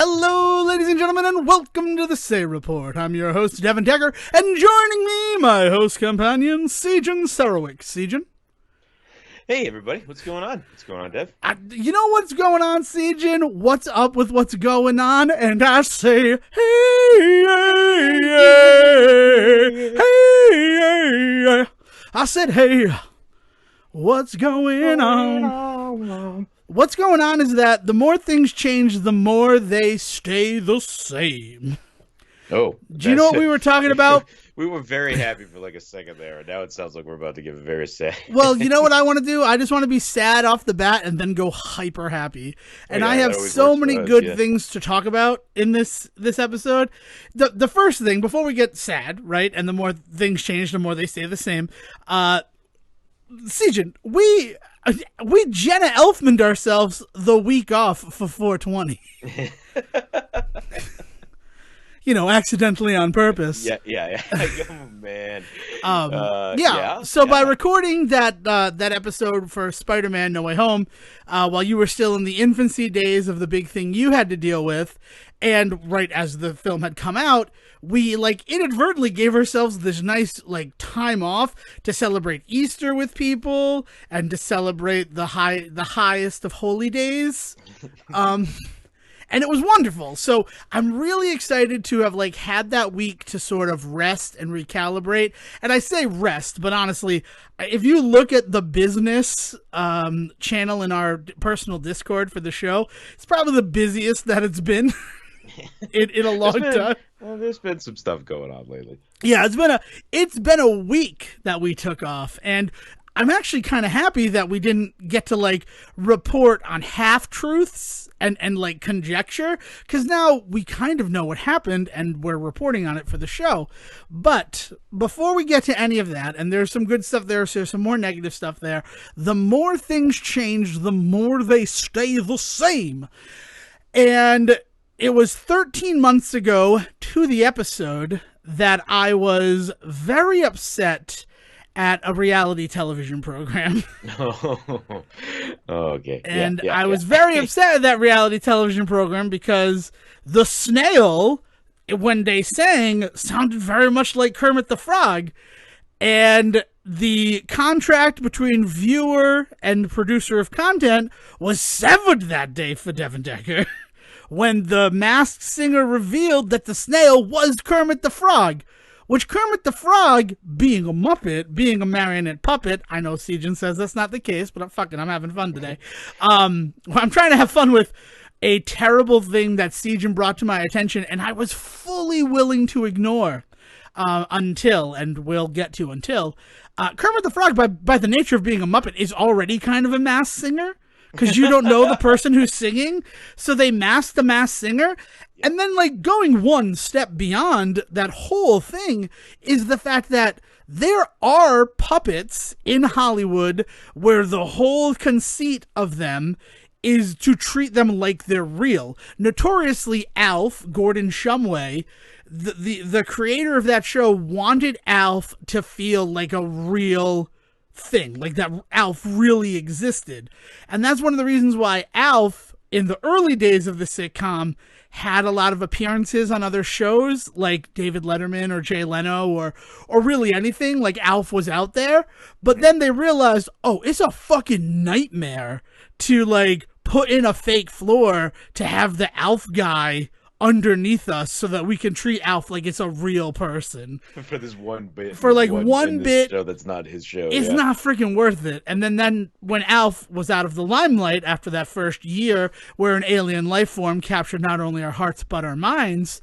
Hello, ladies and gentlemen, and welcome to the Say Report. I'm your host, Devon Decker, and joining me, my host companion, Sejan Sarowick. Sejan? Hey, everybody. What's going on? What's going on, Dev? You know what's going on, Sejan? What's up with what's going on? And I say, hey, hey, hey. I said, hey, what's going on? What's going on is that the more things change, the more they stay the same. Oh. Do you know what we were talking about? We were very happy for like a second there, and now it sounds like we're about to get very sad. Well, you know what I want to do? I just want to be sad off the bat and then go hyper happy. And I have so many good things to talk about in this episode. The first thing, before we get sad, right, and the more things change, the more they stay the same, Sejan, we Jenna Elfman'd ourselves the week off for 420. You know, accidentally on purpose. Yeah. Oh, man. By recording that episode for Spider-Man No Way Home, while you were still in the infancy days of the big thing you had to deal with, and right as the film had come out, we inadvertently gave ourselves this nice time off to celebrate Easter with people and to celebrate the highest of holy days. And it was wonderful. So I'm really excited to have had that week to sort of rest and recalibrate. And I say rest, but honestly, if you look at the business channel in our personal Discord for the show, it's probably the busiest that it's been in a long time. Well, there's been some stuff going on lately. Yeah, it's been a week that we took off, and I'm actually kind of happy that we didn't get to report on half-truths and conjecture, because now we kind of know what happened and we're reporting on it for the show. But before we get to any of that, and there's some good stuff there, so there's some more negative stuff there, the more things change, the more they stay the same. And it was 13 months ago to the episode that I was very upset at a reality television program. Okay. And I was very upset at that reality television program because the snail, when they sang, sounded very much like Kermit the Frog. And the contract between viewer and producer of content was severed that day for Devon Decker when the masked singer revealed that the snail was Kermit the Frog. Which Kermit the Frog, being a Muppet, being a marionette puppet, I know Sejan says that's not the case, but I'm having fun today. I'm trying to have fun with a terrible thing that Sejan brought to my attention, and I was fully willing to ignore until Kermit the Frog, by the nature of being a Muppet, is already kind of a masked singer. Because you don't know the person who's singing, so they mask the masked singer. And then, going one step beyond that whole thing is the fact that there are puppets in Hollywood where the whole conceit of them is to treat them like they're real. Notoriously, Alf, Gordon Shumway, the creator of that show, wanted Alf to feel like a real thing, like that Alf really existed. And that's one of the reasons why Alf, in the early days of the sitcom, had a lot of appearances on other shows like David Letterman or Jay Leno or really anything. Like, Alf was out there. But then they realized, oh, it's a fucking nightmare to put in a fake floor to have the Alf guy underneath us so that we can treat Alf like it's a real person. For this one bit. For one bit. Show that's not his show. It's not freaking worth it. And then when Alf was out of the limelight after that first year where an alien life form captured not only our hearts but our minds,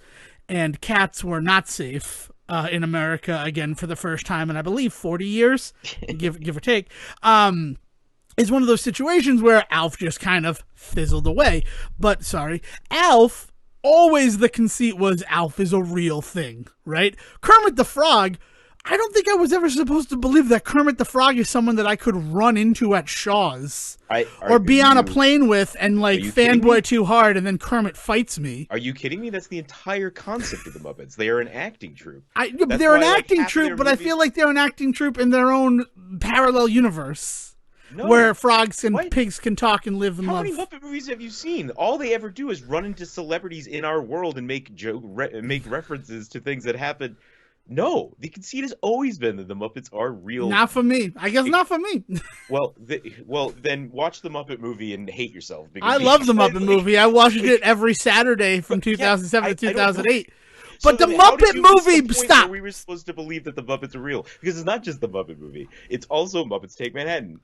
and cats were not safe in America again for the first time in, I believe, 40 years, give or take, is one of those situations where Alf just kind of fizzled away. But, sorry, Alf, always the conceit was Alf is a real thing, right? Kermit the Frog, I don't think I was ever supposed to believe that Kermit the Frog is someone that I could run into at Shaw's or be on a plane with and fanboy too hard and then Kermit fights me. Are you kidding me? That's the entire concept of the Muppets. They are an acting troupe. They're an acting troupe, but I feel like they're an acting troupe in their own parallel universe. No. where frogs and What? pigs can talk and live and How love. many Muppet movies have you seen? All they ever do is run into celebrities in our world and make references to things that happen. No, the conceit has always been that the Muppets are real. Not for me. I guess not for me. Well, then watch the Muppet movie and hate yourself. I love the Muppet movie. I watched it every Saturday from 2007 to 2008. But the Muppet movie, stop. We were supposed to believe that the Muppets are real because it's not just the Muppet movie. It's also Muppets Take Manhattan.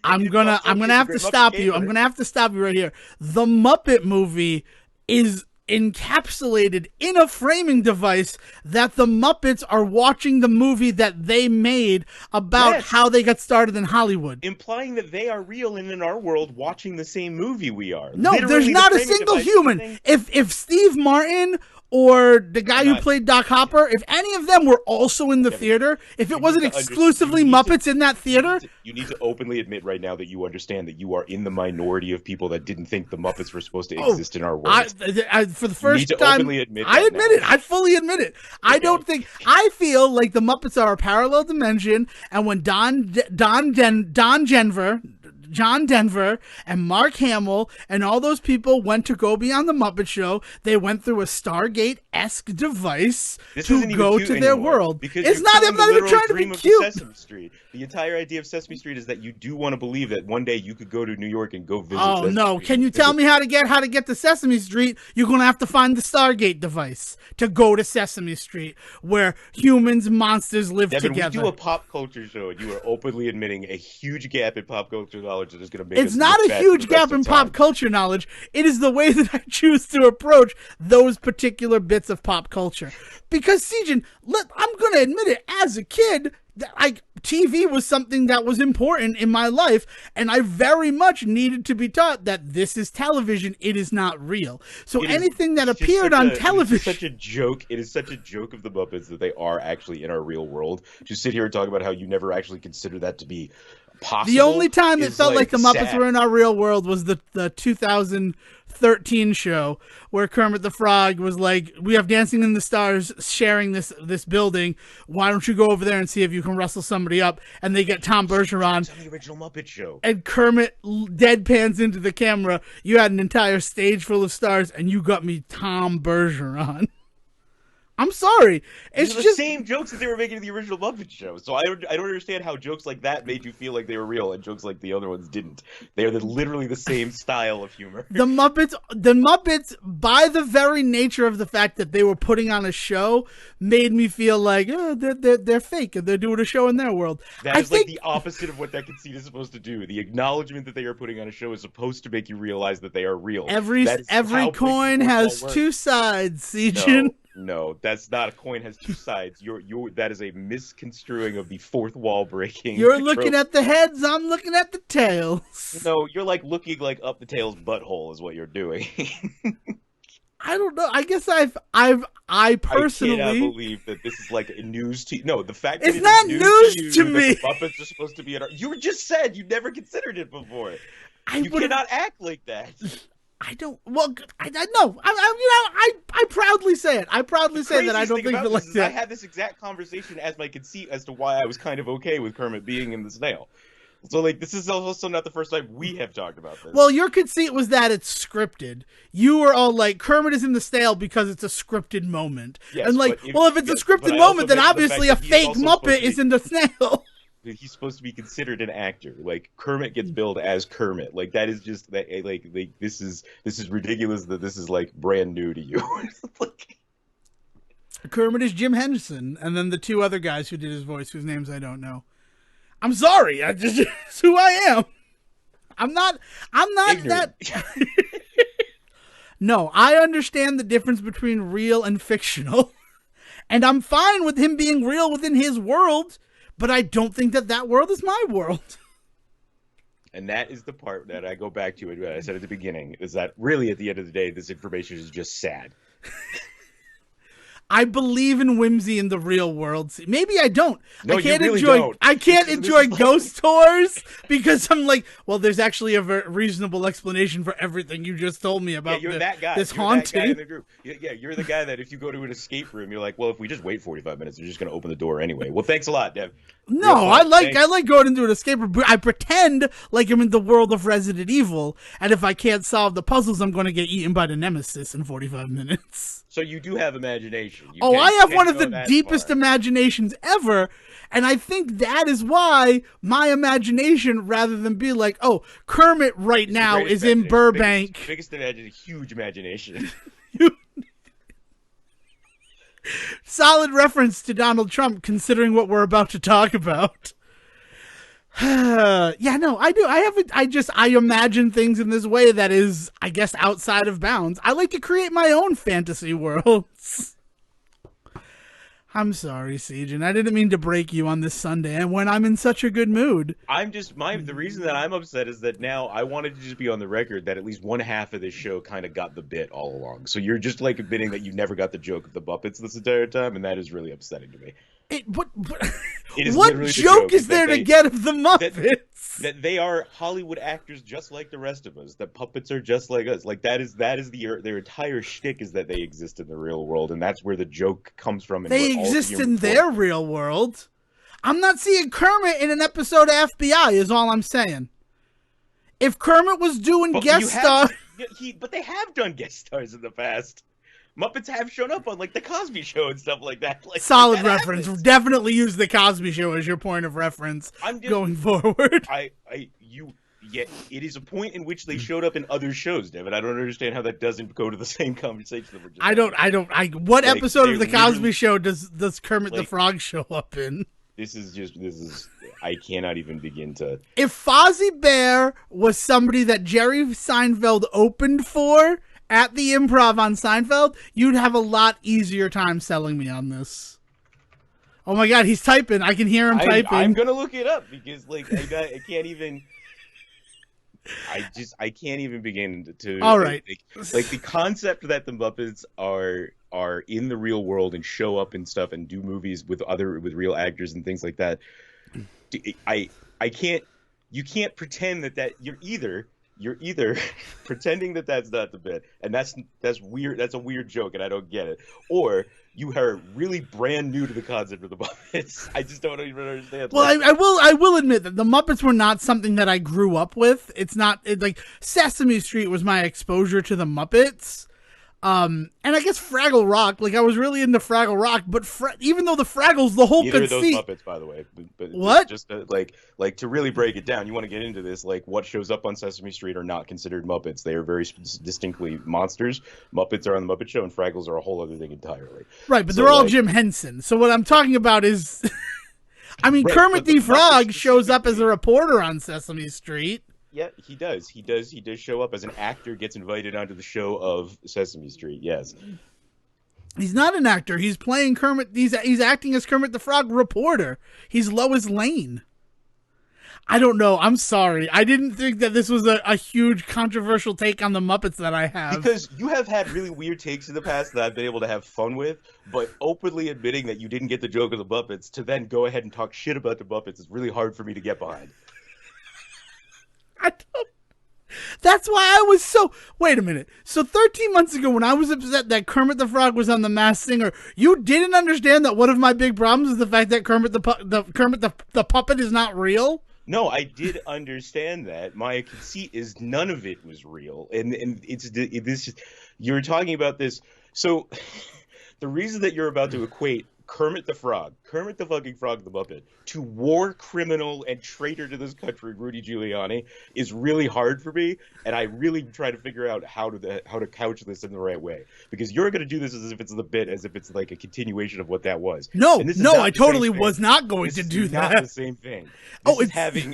I'm gonna have to stop you. I'm gonna have to stop you right here. The Muppet movie is encapsulated in a framing device that the Muppets are watching the movie that they made about how they got started in Hollywood. Implying that they are real and in our world watching the same movie we are. No, there's not a single human. If Steve Martin or the guy who played Doc Hopper, if any of them were also in the theater, if it wasn't exclusively Muppets in that theater... You need to openly admit right now that you understand that you are in the minority of people that didn't think the Muppets were supposed to exist in our world. For the first time, I admit it. I fully admit it. Okay. I feel like the Muppets are a parallel dimension, and when John Denver and Mark Hamill and all those people went to go be on the Muppet Show, they went through a Stargate-esque device to go to their world. Because it's not. I'm not even trying to be cute. Sesame Street. The entire idea of Sesame Street is that you do want to believe that one day you could go to New York and go visit. Oh no! Can you tell me how to get to Sesame Street? You're gonna have to find the Stargate device to go to Sesame Street, where humans, monsters live Devin, together. We do a pop culture show, and you are openly admitting a huge gap in pop culture knowledge that is going to make. It's not a huge gap in pop culture knowledge. It is the way that I choose to approach those particular bits of pop culture. Because, Sejan, I'm going to admit it, as a kid, TV was something that was important in my life, and I very much needed to be taught that this is television, it is not real. So anything that appeared on television... It is such a joke. It is such a joke of the Muppets that they are actually in our real world. To sit here and talk about how you never actually consider that to be possible. The only time it felt like the Muppets were in our real world was the 2013 show where Kermit the Frog was like, we have Dancing in the Stars sharing this building. Why don't you go over there and see if you can wrestle somebody up? And they get Tom Bergeron. It's on the original Muppet Show. And Kermit deadpans into the camera. You had an entire stage full of stars and you got me Tom Bergeron. I'm sorry. It's the just same jokes that they were making in the original Muppet Show. So I don't understand how jokes like that made you feel like they were real and jokes like the other ones didn't. They are literally the same style of humor. The Muppets, by the very nature of the fact that they were putting on a show, made me feel like they're fake and they're doing a show in their world. That is like the opposite of what that conceit is supposed to do. The acknowledgement that they are putting on a show is supposed to make you realize that they are real. Every coin has two sides, Sejan. No, that's not. A coin has two sides. That is a misconstruing of the fourth wall breaking. You're looking at the heads. I'm looking at the tails. No, you're like looking like up the tail's butthole is what you're doing. I don't know. I guess I personally I cannot believe that this is like a news to you. No, the fact that it's not news to me. The Muppets are supposed to be in our. You just said you never considered it before. You cannot act like that. I don't. Well, I know. I proudly say it. I proudly say that I don't think it like that. I had this exact conversation as my conceit as to why I was kind of okay with Kermit being in the snail. So, like, this is also not the first time we have talked about this. Well, your conceit was that it's scripted. You were all like, Kermit is in the snail because it's a scripted moment. Yes, and like, if it's a scripted moment, then obviously a fake Muppet is in the snail. He's supposed to be considered an actor. Like, Kermit gets billed as Kermit. Like, that is just that. Like this is ridiculous that this is like brand new to you. Kermit is Jim Henderson, and then the two other guys who did his voice, whose names I don't know. I'm sorry. It's who I am. I'm not ignorant. That. No, I understand the difference between real and fictional, and I'm fine with him being real within his world. But I don't think that world is my world. And that is the part that I go back to, what I said at the beginning, is that really at the end of the day, this information is just sad. I believe in whimsy in the real world. See, maybe I don't. No, I can't you really enjoy. don't. I can't This is enjoy like- ghost tours because I'm like, well, there's actually a reasonable explanation for everything you just told me Yeah, about you're that guy. this You're haunting. that guy in the group. Yeah, you're the guy that if you go to an escape room, you're like, well, if we just wait 45 minutes, they're just going to open the door anyway. Well, thanks a lot, Dev. No, Real I fun. like Thanks. going into an escape room. I pretend like I'm in the world of Resident Evil, and if I can't solve the puzzles, I'm going to get eaten by the nemesis in 45 minutes. So you do have imagination. You Oh, can- I have can one of go the that deepest far. imaginations ever, and I think that is why my imagination, rather than be like, oh, Kermit right It's the now greatest is in imagination. Burbank. Huge imagination. Solid reference to Donald Trump, considering what we're about to talk about. Yeah, no, I do. I imagine things in this way that is, I guess, outside of bounds. I like to create my own fantasy worlds. I'm sorry, Siegen. I didn't mean to break you on this Sunday and when I'm in such a good mood. The reason that I'm upset is that now I wanted to just be on the record that at least one half of this show kind of got the bit all along. So you're just like admitting that you never got the joke of the Muppets this entire time, and that is really upsetting to me. What It is what literally the joke is that there to they- get of the Muppets? That they are Hollywood actors just like the rest of us. That puppets are just like us. Like that is their entire shtick is that they exist in the real world, and that's where the joke comes from. And They where all exist humor in forms. their real world. I'm not seeing Kermit in an episode of FBI, is all I'm saying. If Kermit was doing But guest star, but they have done guest stars in the past. Muppets have shown up on like the Cosby Show and stuff like that. Like, solid that reference. happens. Definitely use the Cosby Show as your point of reference I'm just, going forward. It is a point in which they showed up in other shows, Devin. I don't understand how that doesn't go to the same conversation that we're just What Like, episode they of the Cosby literally- Show does Kermit the like- Frog show up in? This is I cannot even begin to. If Fozzie Bear was somebody that Jerry Seinfeld opened for at the Improv on Seinfeld, you'd have a lot easier time selling me on this. Oh my God, he's typing. I can hear him typing. I'm gonna look it up because like I can't even. I can't even begin to. All right. Like the concept that the Muppets are in the real world and show up and stuff and do movies with real actors and things like that. I can't. You can't pretend that you're either pretending that that's not the bit, and that's weird. That's a weird joke, and I don't get it. Or you are really brand new to the concept of the Muppets. I just don't even understand. Well, I will admit that the Muppets were not something that I grew up with. It's not like Sesame Street was my exposure to the Muppets. And I guess Fraggle Rock, like I was really into Fraggle Rock, but even though the Fraggles, the whole Neither of those conceit. Muppets, by the way. But What? Just like to really break it down, you want to get into this. Like what shows up on Sesame Street are not considered Muppets. They are very distinctly monsters. Muppets are on the Muppet Show, and Fraggles are a whole other thing entirely. Right, but So, they're all like- Jim Henson. So what I'm talking about is, I mean, Right, Kermit but the the Frog Muppets shows up as a reporter on Sesame Street. Yeah, he does. He does show up as an actor. Gets invited onto the show of Sesame Street. Yes. He's not an actor. He's playing Kermit. He's acting as Kermit the Frog reporter. He's Lois Lane. I don't know. I'm sorry. I didn't think that this was a huge controversial take on the Muppets that I have. Because you have had really weird takes in the past that I've been able to have fun with, but openly admitting that you didn't get the joke of the Muppets to then go ahead and talk shit about the Muppets is really hard for me to get behind. I don't. That's why I was so. Wait a minute. So 13 months ago, when I was upset that Kermit the Frog was on The Masked Singer, you didn't understand that one of my big problems is the fact that Kermit the puppet is not real. No, I did understand that. My conceit is none of it was real, and this. You're talking about this. So, the reason that you're about to equate Kermit the fucking Frog, the Muppet, to war criminal and traitor to this country, Rudy Giuliani, is really hard for me, and I really try to figure out how to couch this in the right way, because you're going to do this as if it's the bit, as if it's like a continuation of what that was. No, And this is no, not I the same totally thing. was not going This to is do not that. the same thing. Oh, This is it's- having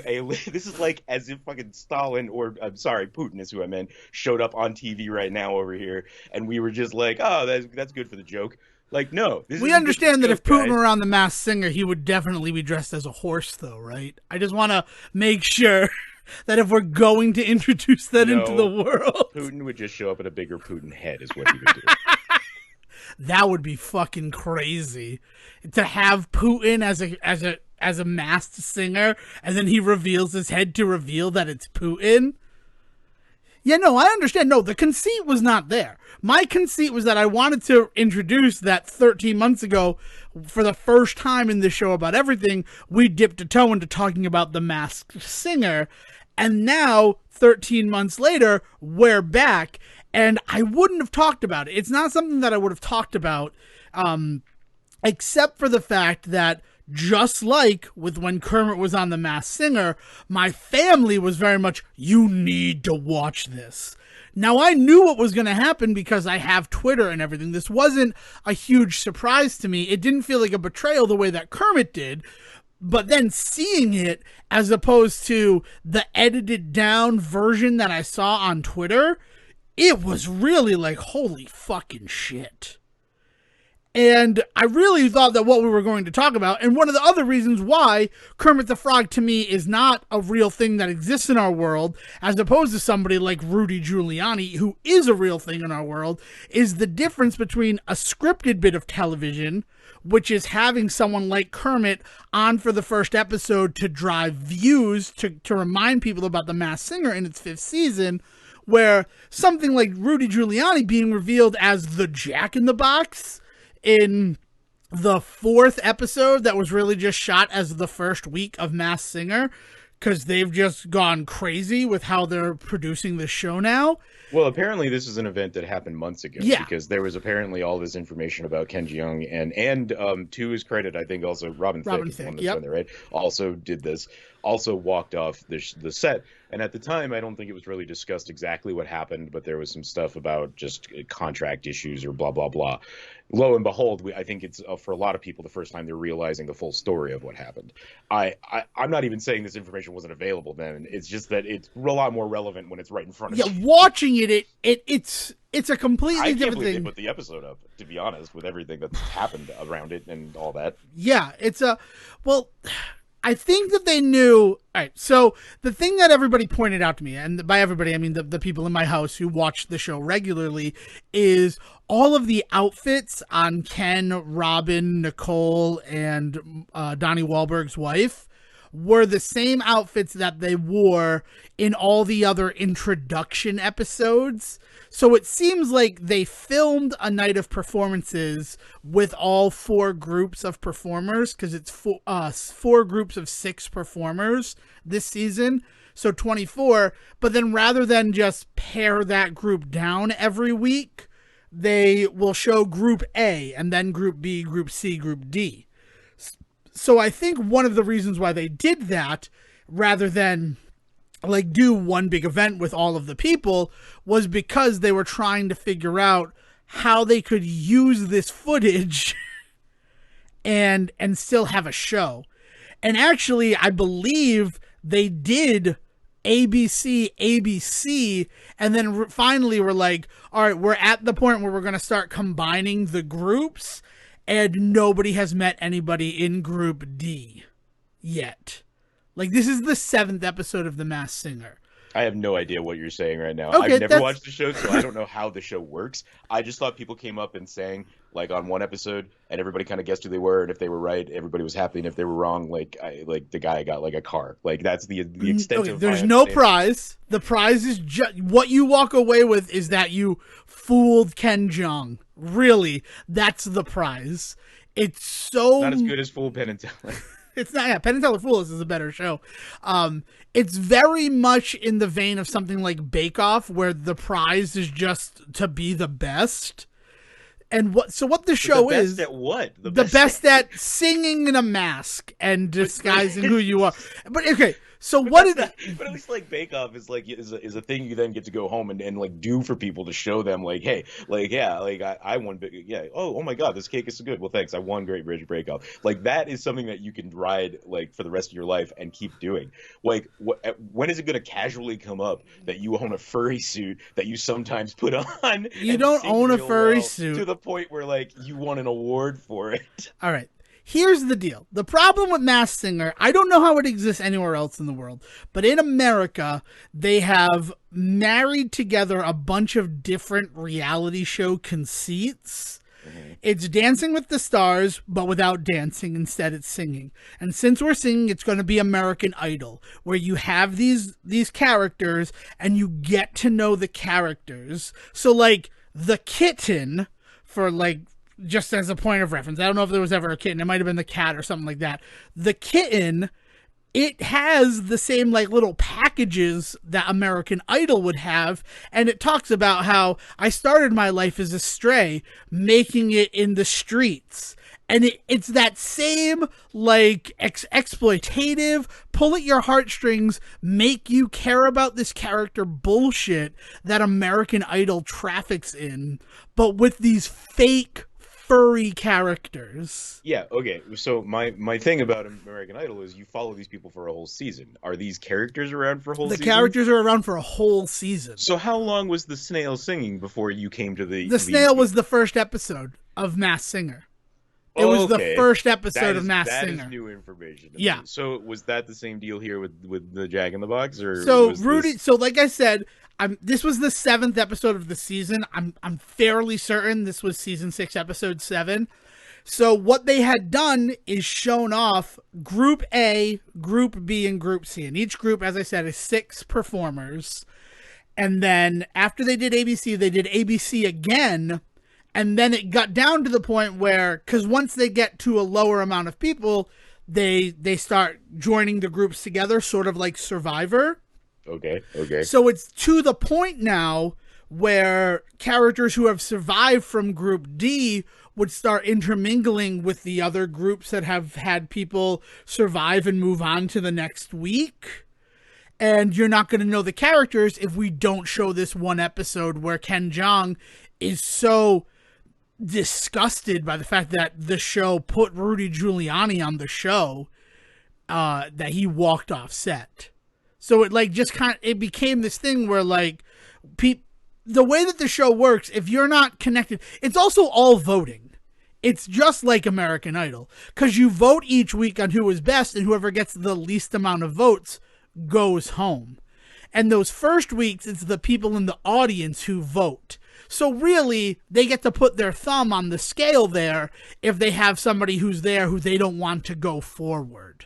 this is like as if fucking Stalin or I'm sorry, Putin is who I meant, showed up on TV right now over here, and we were just like, oh, that's good for the joke. Like, no. This We isn't understand good that for if the joke, Putin guys. were on The Masked Singer, he would definitely be dressed as a horse, though, right? I just want to make sure that if we're going to introduce that into the No. world. Putin would just show up in a bigger Putin head, is what he would do. That would be fucking crazy. To have Putin as a masked singer, and then he reveals his head to reveal that it's Putin. Yeah, no, I understand. No, the conceit was not there. My conceit was that I wanted to introduce that 13 months ago, for the first time in this show about everything, we dipped a toe into talking about the masked singer. And now, 13 months later, we're back. And I wouldn't have talked about it. It's not something that I would have talked about, except for the fact that, just like with when Kermit was on The Masked Singer, my family was very much, you need to watch this. Now, I knew what was going to happen because I have Twitter and everything. This wasn't a huge surprise to me. It didn't feel like a betrayal the way that Kermit did. But then seeing it, as opposed to the edited down version that I saw on Twitter, it was really like, holy fucking shit. And I really thought that what we were going to talk about, and one of the other reasons why Kermit the Frog to me is not a real thing that exists in our world, as opposed to somebody like Rudy Giuliani, who is a real thing in our world, is the difference between a scripted bit of television, which is having someone like Kermit on for the first episode to drive views, to remind people about The Masked Singer in its 5th season, where something like Rudy Giuliani being revealed as the Jack in the Box in the 4th episode that was really just shot as the first week of Masked Singer, because they've just gone crazy with how they're producing the show now. Well, apparently this is an event that happened months ago, because there was apparently all this information about Ken Jeong, and to his credit, I think also Robin Thicke, is the one that's on there, right? Also did this, also walked off the set. And at the time, I don't think it was really discussed exactly what happened, but there was some stuff about just contract issues or blah, blah, blah. Lo and behold, I think it's for a lot of people the first time they're realizing the full story of what happened. I'm not even saying this information wasn't available then. It's just that it's a lot more relevant when it's right in front of you. Yeah, watching it's a completely different thing. I can't believe they put the episode up, to be honest, with everything that's happened around it and all that. Yeah, well, I think that they knew. All right, so the thing that everybody pointed out to me, and by everybody I mean the people in my house who watch the show regularly, is all of the outfits on Ken, Robin, Nicole, and Donnie Wahlberg's wife were the same outfits that they wore in all the other introduction episodes. So it seems like they filmed a night of performances with all 4 groups of performers, because it's 4 groups of 6 performers this season, so 24. But then rather than just pare that group down every week, they will show Group A and then Group B, Group C, Group D. So I think one of the reasons why they did that, rather than like do one big event with all of the people, was because they were trying to figure out how they could use this footage and still have a show. And actually, I believe they did ABC, and then finally were like, all right, we're at the point where we're going to start combining the groups, and nobody has met anybody in Group D yet. Like, this is the 7th episode of The Masked Singer. I have no idea what you're saying right now. Okay, I've never watched the show, so I don't know how the show works. I just thought people came up and sang, like, on one episode, and everybody kind of guessed who they were, and if they were right, everybody was happy, and if they were wrong, like the guy got, like, a car. Like, that's the extent of... There's no prize. The prize is just... What you walk away with is that you fooled Ken Jeong. Really, that's the prize. It's so... Not as good as Fool Penn and Teller. It's not, yeah, Penn and Teller Fool is a better show. It's very much in the vein of something like Bake Off, where the prize is just to be the best. And what the show is... The best at what? The best at singing in a mask and disguising who you are. But okay, so what is that? But at least like Bake Off is like is a thing you then get to go home and like do for people to show them like, hey, like, yeah, like I won big, yeah, oh my god, this cake is so good, well thanks, I won Great British Bake Off. Like that is something that you can ride like for the rest of your life and keep doing. Like when is it going to casually come up that you own a furry suit that you sometimes put on? You don't own a furry suit to the point where like you won an award for it. All right. Here's the deal. The problem with Masked Singer, I don't know how it exists anywhere else in the world, but in America, they have married together a bunch of different reality show conceits It's Dancing with the Stars, but without dancing. Instead, it's singing. And since we're singing, it's going to be American Idol, where you have these characters and you get to know the characters. So, like, the kitten, for, like, just as a point of reference, I don't know if there was ever a kitten. It might have been the cat or something like that. The kitten, it has the same, like, little packages that American Idol would have, and it talks about how I started my life as a stray, making it in the streets. And it's that same, like, exploitative, pull at your heartstrings, make you care about this character bullshit that American Idol traffics in, but with these fake furry characters. Yeah, okay. So my thing about American Idol is you follow these people for a whole season. Are these characters around for a whole season? The characters are around for a whole season. So how long was the snail singing before you came to the... The snail was the first episode of Masked Singer. It was the first episode of Masked Singer. That is new information. Yeah. So was that the same deal here with the Jack in the Box, or so Rudy? So like I said, this was the 7th episode of the season. I'm fairly certain this was season 6, episode 7. So what they had done is shown off Group A, Group B, and Group C, and each group, as I said, is 6 performers. And then after they did ABC, they did ABC again. And then it got down to the point where, because once they get to a lower amount of people, they start joining the groups together, sort of like Survivor. Okay. So it's to the point now where characters who have survived from Group D would start intermingling with the other groups that have had people survive and move on to the next week. And you're not going to know the characters if we don't show this one episode where Ken Jeong is so disgusted by the fact that the show put Rudy Giuliani on the show, that he walked off set. So it like just it became this thing where like the way that the show works, if you're not connected, it's also all voting. It's just like American Idol, because you vote each week on who is best, and whoever gets the least amount of votes goes home. And those first weeks, it's the people in the audience who vote. So really, they get to put their thumb on the scale there if they have somebody who's there who they don't want to go forward.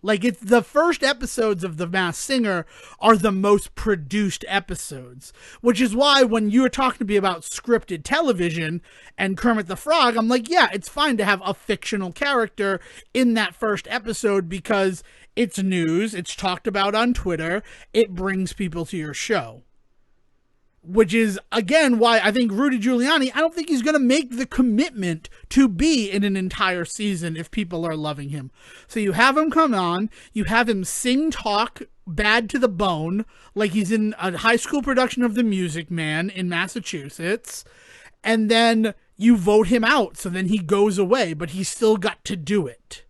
Like, it's the first episodes of The Masked Singer are the most produced episodes, which is why when you were talking to me about scripted television and Kermit the Frog, I'm like, yeah, it's fine to have a fictional character in that first episode because it's news, it's talked about on Twitter, it brings people to your show. Which is, again, why I think Rudy Giuliani, I don't think he's going to make the commitment to be in an entire season if people are loving him. So you have him come on, you have him sing, talk, bad to the bone, like he's in a high school production of The Music Man in Massachusetts, and then you vote him out, so then he goes away, but he's still got to do it.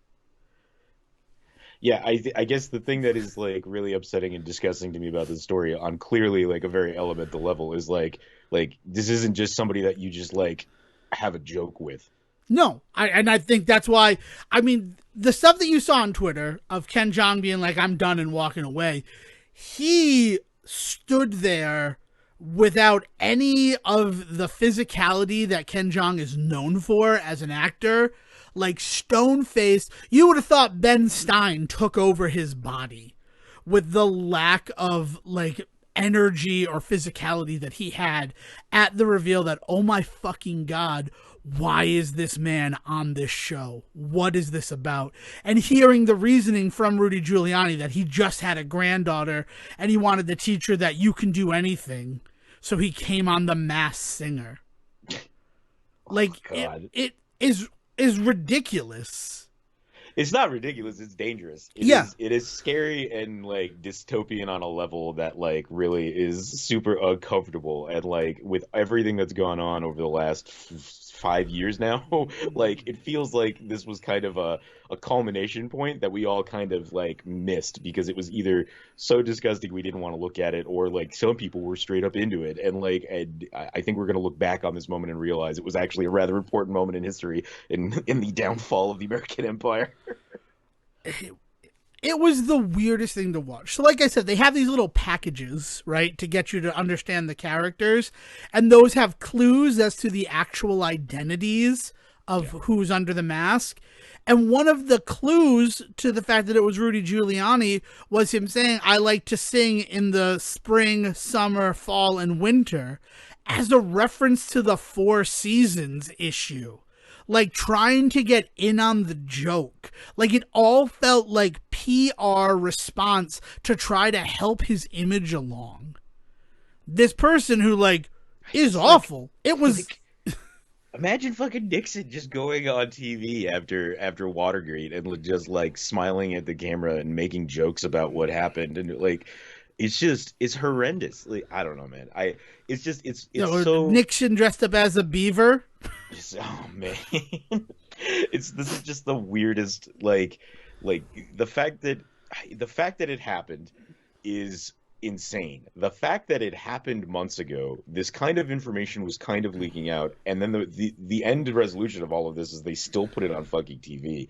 Yeah, I guess the thing that is like really upsetting and disgusting to me about this story on clearly like a very elemental level is like this isn't just somebody that you just like have a joke with. No, I think that's why, I mean, the stuff that you saw on Twitter of Ken Jeong being like, I'm done and walking away, he stood there without any of the physicality that Ken Jeong is known for as an actor. Like, stone-faced. You would have thought Ben Stein took over his body with the lack of, like, energy or physicality that he had at the reveal that, oh my fucking God, why is this man on this show? What is this about? And hearing the reasoning from Rudy Giuliani that he just had a granddaughter and he wanted to teach her that you can do anything. So he came on The Masked Singer. Like, God. it is ridiculous. It's not ridiculous, it's dangerous. It is scary and like dystopian on a level that like really is super uncomfortable, and like with everything that's gone on over the last 5 years now, like it feels like this was kind of a culmination point that we all kind of like missed because it was either so disgusting we didn't want to look at it, or like some people were straight up into it, and like I think we're going to look back on this moment and realize it was actually a rather important moment in history in the downfall of the American Empire. It was the weirdest thing to watch. So like I said, they have these little packages, right, to get you to understand the characters. And those have clues as to the actual identities of who's under the mask. And one of the clues to the fact that it was Rudy Giuliani was him saying, I like to sing in the spring, summer, fall, and winter, as a reference to the Four Seasons issue. Like trying to get in on the joke. Like it all felt like PR response to try to help his image along. This person who like is awful. It was... Imagine fucking Nixon just going on TV after Watergate and just like smiling at the camera and making jokes about what happened, and like it's horrendous. Like I don't know, man. It's so Nixon dressed up as a beaver. Oh man, this is just the weirdest. Like the fact that it happened is insane. The fact that it happened months ago, this kind of information was kind of leaking out, and then the end resolution of all of this is they still put it on fucking TV.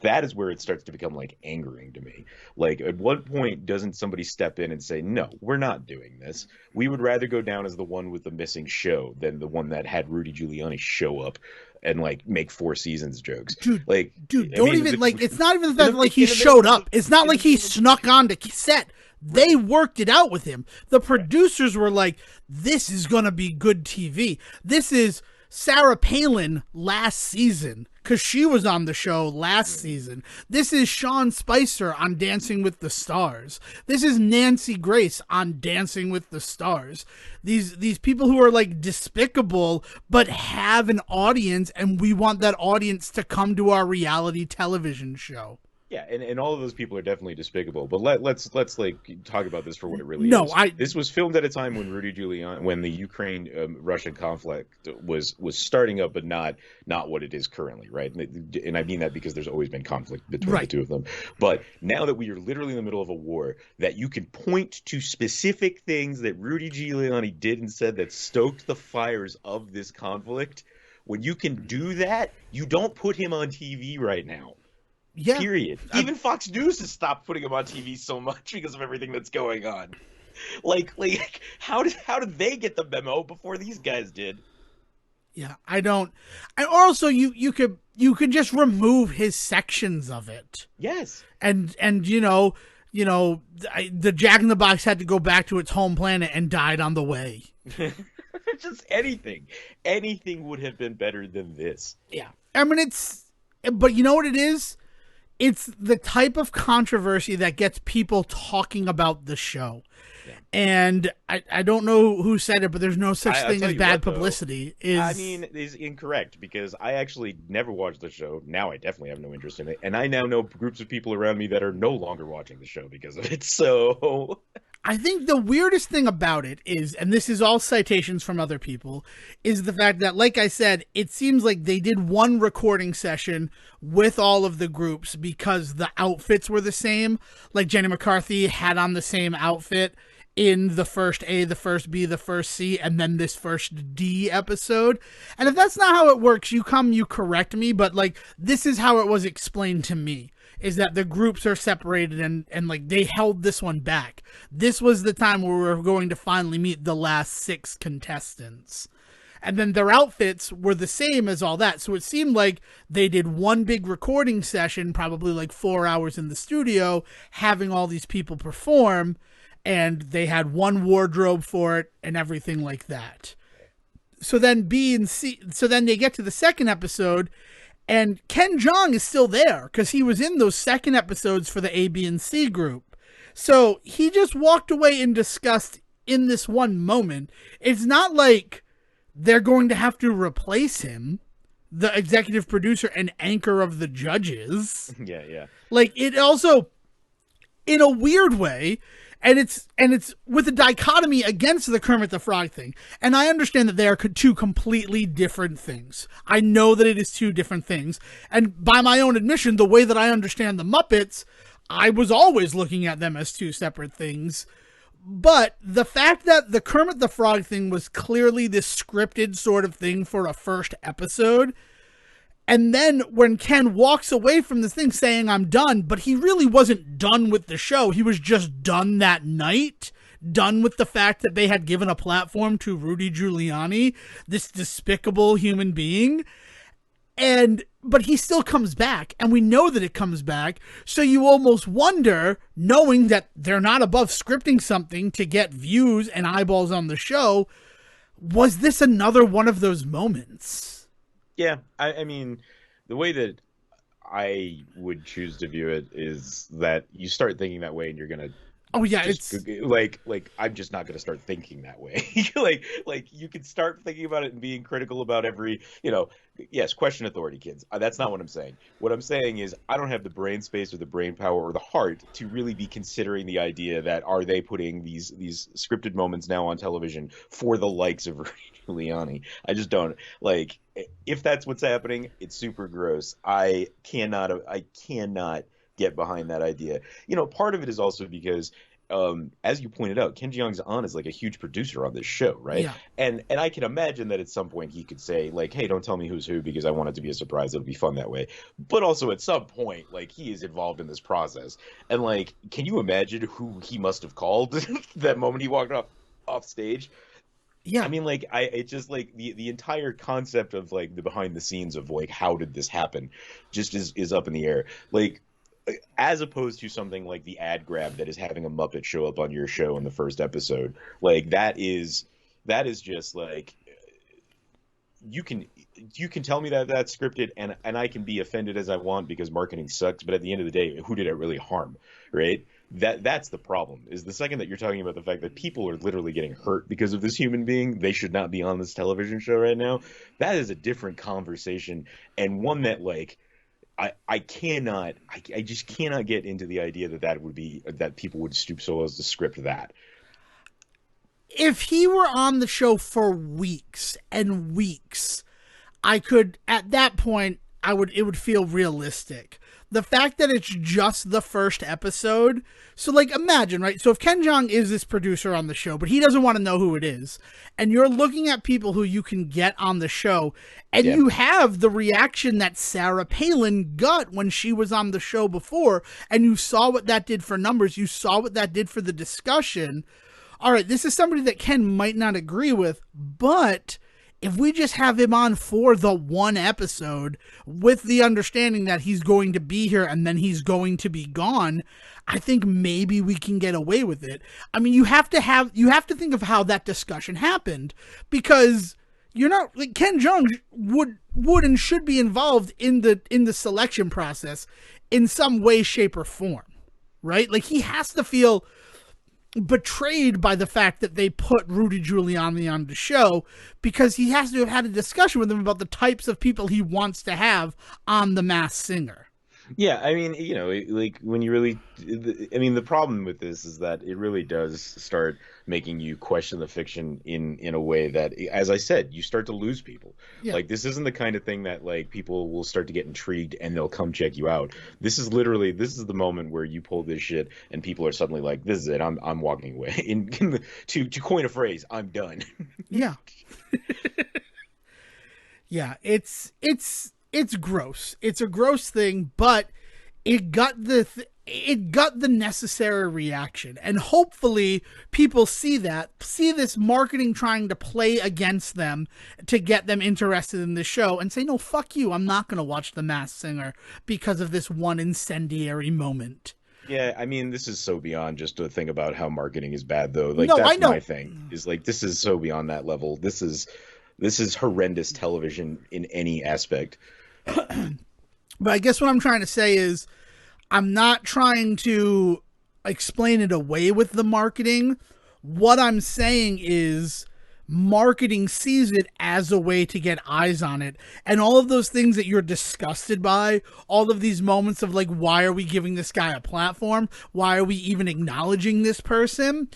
That is where it starts to become like angering to me. Like at what point doesn't somebody step in and say, no, we're not doing this. We would rather go down as the one with the missing show than the one that had Rudy Giuliani show up and like make Four Seasons jokes. Dude, it's not even the fact that like he showed up. It's not like he snuck onto set. They worked it out with him. The producers were like, this is going to be good TV. This is Sarah Palin last season, because she was on the show last season. This is Sean Spicer on Dancing with the Stars. This is Nancy Grace on Dancing with the Stars. These people who are like despicable but have an audience, and we want that audience to come to our reality television show. Yeah, and all of those people are definitely despicable. But let's like talk about this for what it really is. This was filmed at a time when Rudy Giuliani, when the Ukraine-Russian conflict was starting up, but not what it is currently, right? And I mean that because there's always been conflict between the two of them. But now that we are literally in the middle of a war, that you can point to specific things that Rudy Giuliani did and said that stoked the fires of this conflict. When you can do that, you don't put him on TV right now. Yeah. Period. Even Fox News has stopped putting him on TV so much because of everything that's going on. Like how did they get the memo before these guys did? Yeah, I don't. And also, you could just remove his sections of it. Yes. And the Jack in the Box had to go back to its home planet and died on the way. Just anything would have been better than this. Yeah, I mean but you know what it is? It's the type of controversy that gets people talking about the show. Yeah. And I don't know who said it, but there's no such thing as bad publicity. I mean, is incorrect, because I actually never watched the show. Now I definitely have no interest in it. And I now know groups of people around me that are no longer watching the show because of it. So I think the weirdest thing about it is, and this is all citations from other people, is the fact that, like I said, it seems like they did one recording session with all of the groups because the outfits were the same. Like Jenny McCarthy had on the same outfit in the first A, the first B, the first C, and then this first D episode. And if that's not how it works, you correct me, but like this is how it was explained to me. Is that the groups are separated and like they held this one back. This was the time where we were going to finally meet the last 6 contestants. And then their outfits were the same as all that. So it seemed like they did one big recording session, probably like 4 hours in the studio, having all these people perform, and they had one wardrobe for it and everything like that. So then they get to the second episode, and Ken Jeong is still there because he was in those second episodes for the A, B, and C group. So he just walked away in disgust in this one moment. It's not like they're going to have to replace him, the executive producer and anchor of the judges. Yeah. Like it also, in a weird way, and it's with a dichotomy against the Kermit the Frog thing. And I understand that they are two completely different things. I know that it is two different things. And by my own admission, the way that I understand the Muppets, I was always looking at them as two separate things. But the fact that the Kermit the Frog thing was clearly this scripted sort of thing for a first episode, And then when Ken walks away from the thing saying, I'm done, but he really wasn't done with the show. He was just done that night, done with the fact that they had given a platform to Rudy Giuliani, this despicable human being. But he still comes back, and we know that it comes back. So you almost wonder, knowing that they're not above scripting something to get views and eyeballs on the show, was this another one of those moments? Yeah, I mean, the way that I would choose to view it is that you start thinking that way and you're gonna Oh yeah, just it's like I'm just not gonna start thinking that way. like you can start thinking about it and being critical about every, yes, question authority, kids. That's not what I'm saying. What I'm saying is I don't have the brain space or the brain power or the heart to really be considering the idea that are they putting these scripted moments now on television for the likes of Rudy Giuliani. I just don't. Like, if that's what's happening, it's super gross. I cannot get behind that idea. Part of it is also because, as you pointed out, Ken Jeong's-on is like a huge producer on this show, right? Yeah. And I can imagine that at some point he could say, like, hey, don't tell me who's who because I want it to be a surprise. It'll be fun that way. But also at some point, like, he is involved in this process. And, like, can you imagine who he must have called that moment he walked off stage? Yeah. I mean, like, it's just like the entire concept of like the behind the scenes of like how did this happen just is up in the air. Like, as opposed to something like the ad grab that is having a Muppet show up on your show in the first episode. Like, that is just like, you can tell me that that's scripted and I can be offended as I want because marketing sucks, but at the end of the day, who did it really harm, right? That's the problem, is the second that you're talking about the fact that people are literally getting hurt because of this human being, they should not be on this television show right now. That is a different conversation, and one that, like, I just cannot get into the idea that people would stoop so as to script that. If he were on the show for weeks and weeks, I could, at that point, it would feel realistic. The fact that it's just the first episode, so like imagine, right? So if Ken Jeong is this producer on the show, but he doesn't want to know who it is, and you're looking at people who you can get on the show, and you have the reaction that Sarah Palin got when she was on the show before, and you saw what that did for numbers, you saw what that did for the discussion. All right, this is somebody that Ken might not agree with, but if we just have him on for the one episode with the understanding that he's going to be here and then he's going to be gone, I think maybe we can get away with it. I mean, you have to think of how that discussion happened, because you're not, like, Ken Jeong would and should be involved in the selection process in some way, shape, or form, right? Like, he has to feel betrayed by the fact that they put Rudy Giuliani on the show, because he has to have had a discussion with him about the types of people he wants to have on The Masked Singer. Yeah, I mean, like, when you really, I mean, the problem with this is that it really does start making you question the fiction in a way that, as I said, you start to lose people. Yeah. Like, this isn't the kind of thing that, like, people will start to get intrigued and they'll come check you out. This is the moment where you pull this shit and people are suddenly like, this is it, I'm walking away. To coin a phrase, I'm done. Yeah. Yeah, it's gross. It's a gross thing, but it got the necessary reaction, and hopefully people see this marketing trying to play against them to get them interested in the show and say, no, fuck you, I'm not going to watch The Masked Singer because of this one incendiary moment. Yeah, I mean, this is so beyond just a thing about how marketing is bad, though. Like, no, that's my thing. Is like, this is so beyond that level. This is horrendous television in any aspect. But I guess what I'm trying to say is, I'm not trying to explain it away with the marketing. What I'm saying is, marketing sees it as a way to get eyes on it. And all of those things that you're disgusted by, all of these moments of like, why are we giving this guy a platform? Why are we even acknowledging this person?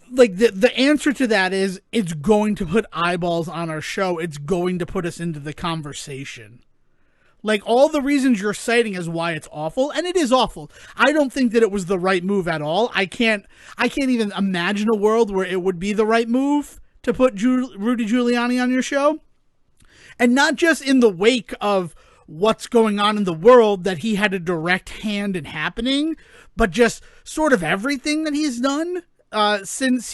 Like, the answer to that is, it's going to put eyeballs on our show. It's going to put us into the conversation. Like, all the reasons you're citing as why it's awful, and it is awful. I don't think that it was the right move at all. I can't even imagine a world where it would be the right move to put Rudy Giuliani on your show. And not just in the wake of what's going on in the world that he had a direct hand in happening, but just sort of everything that he's done since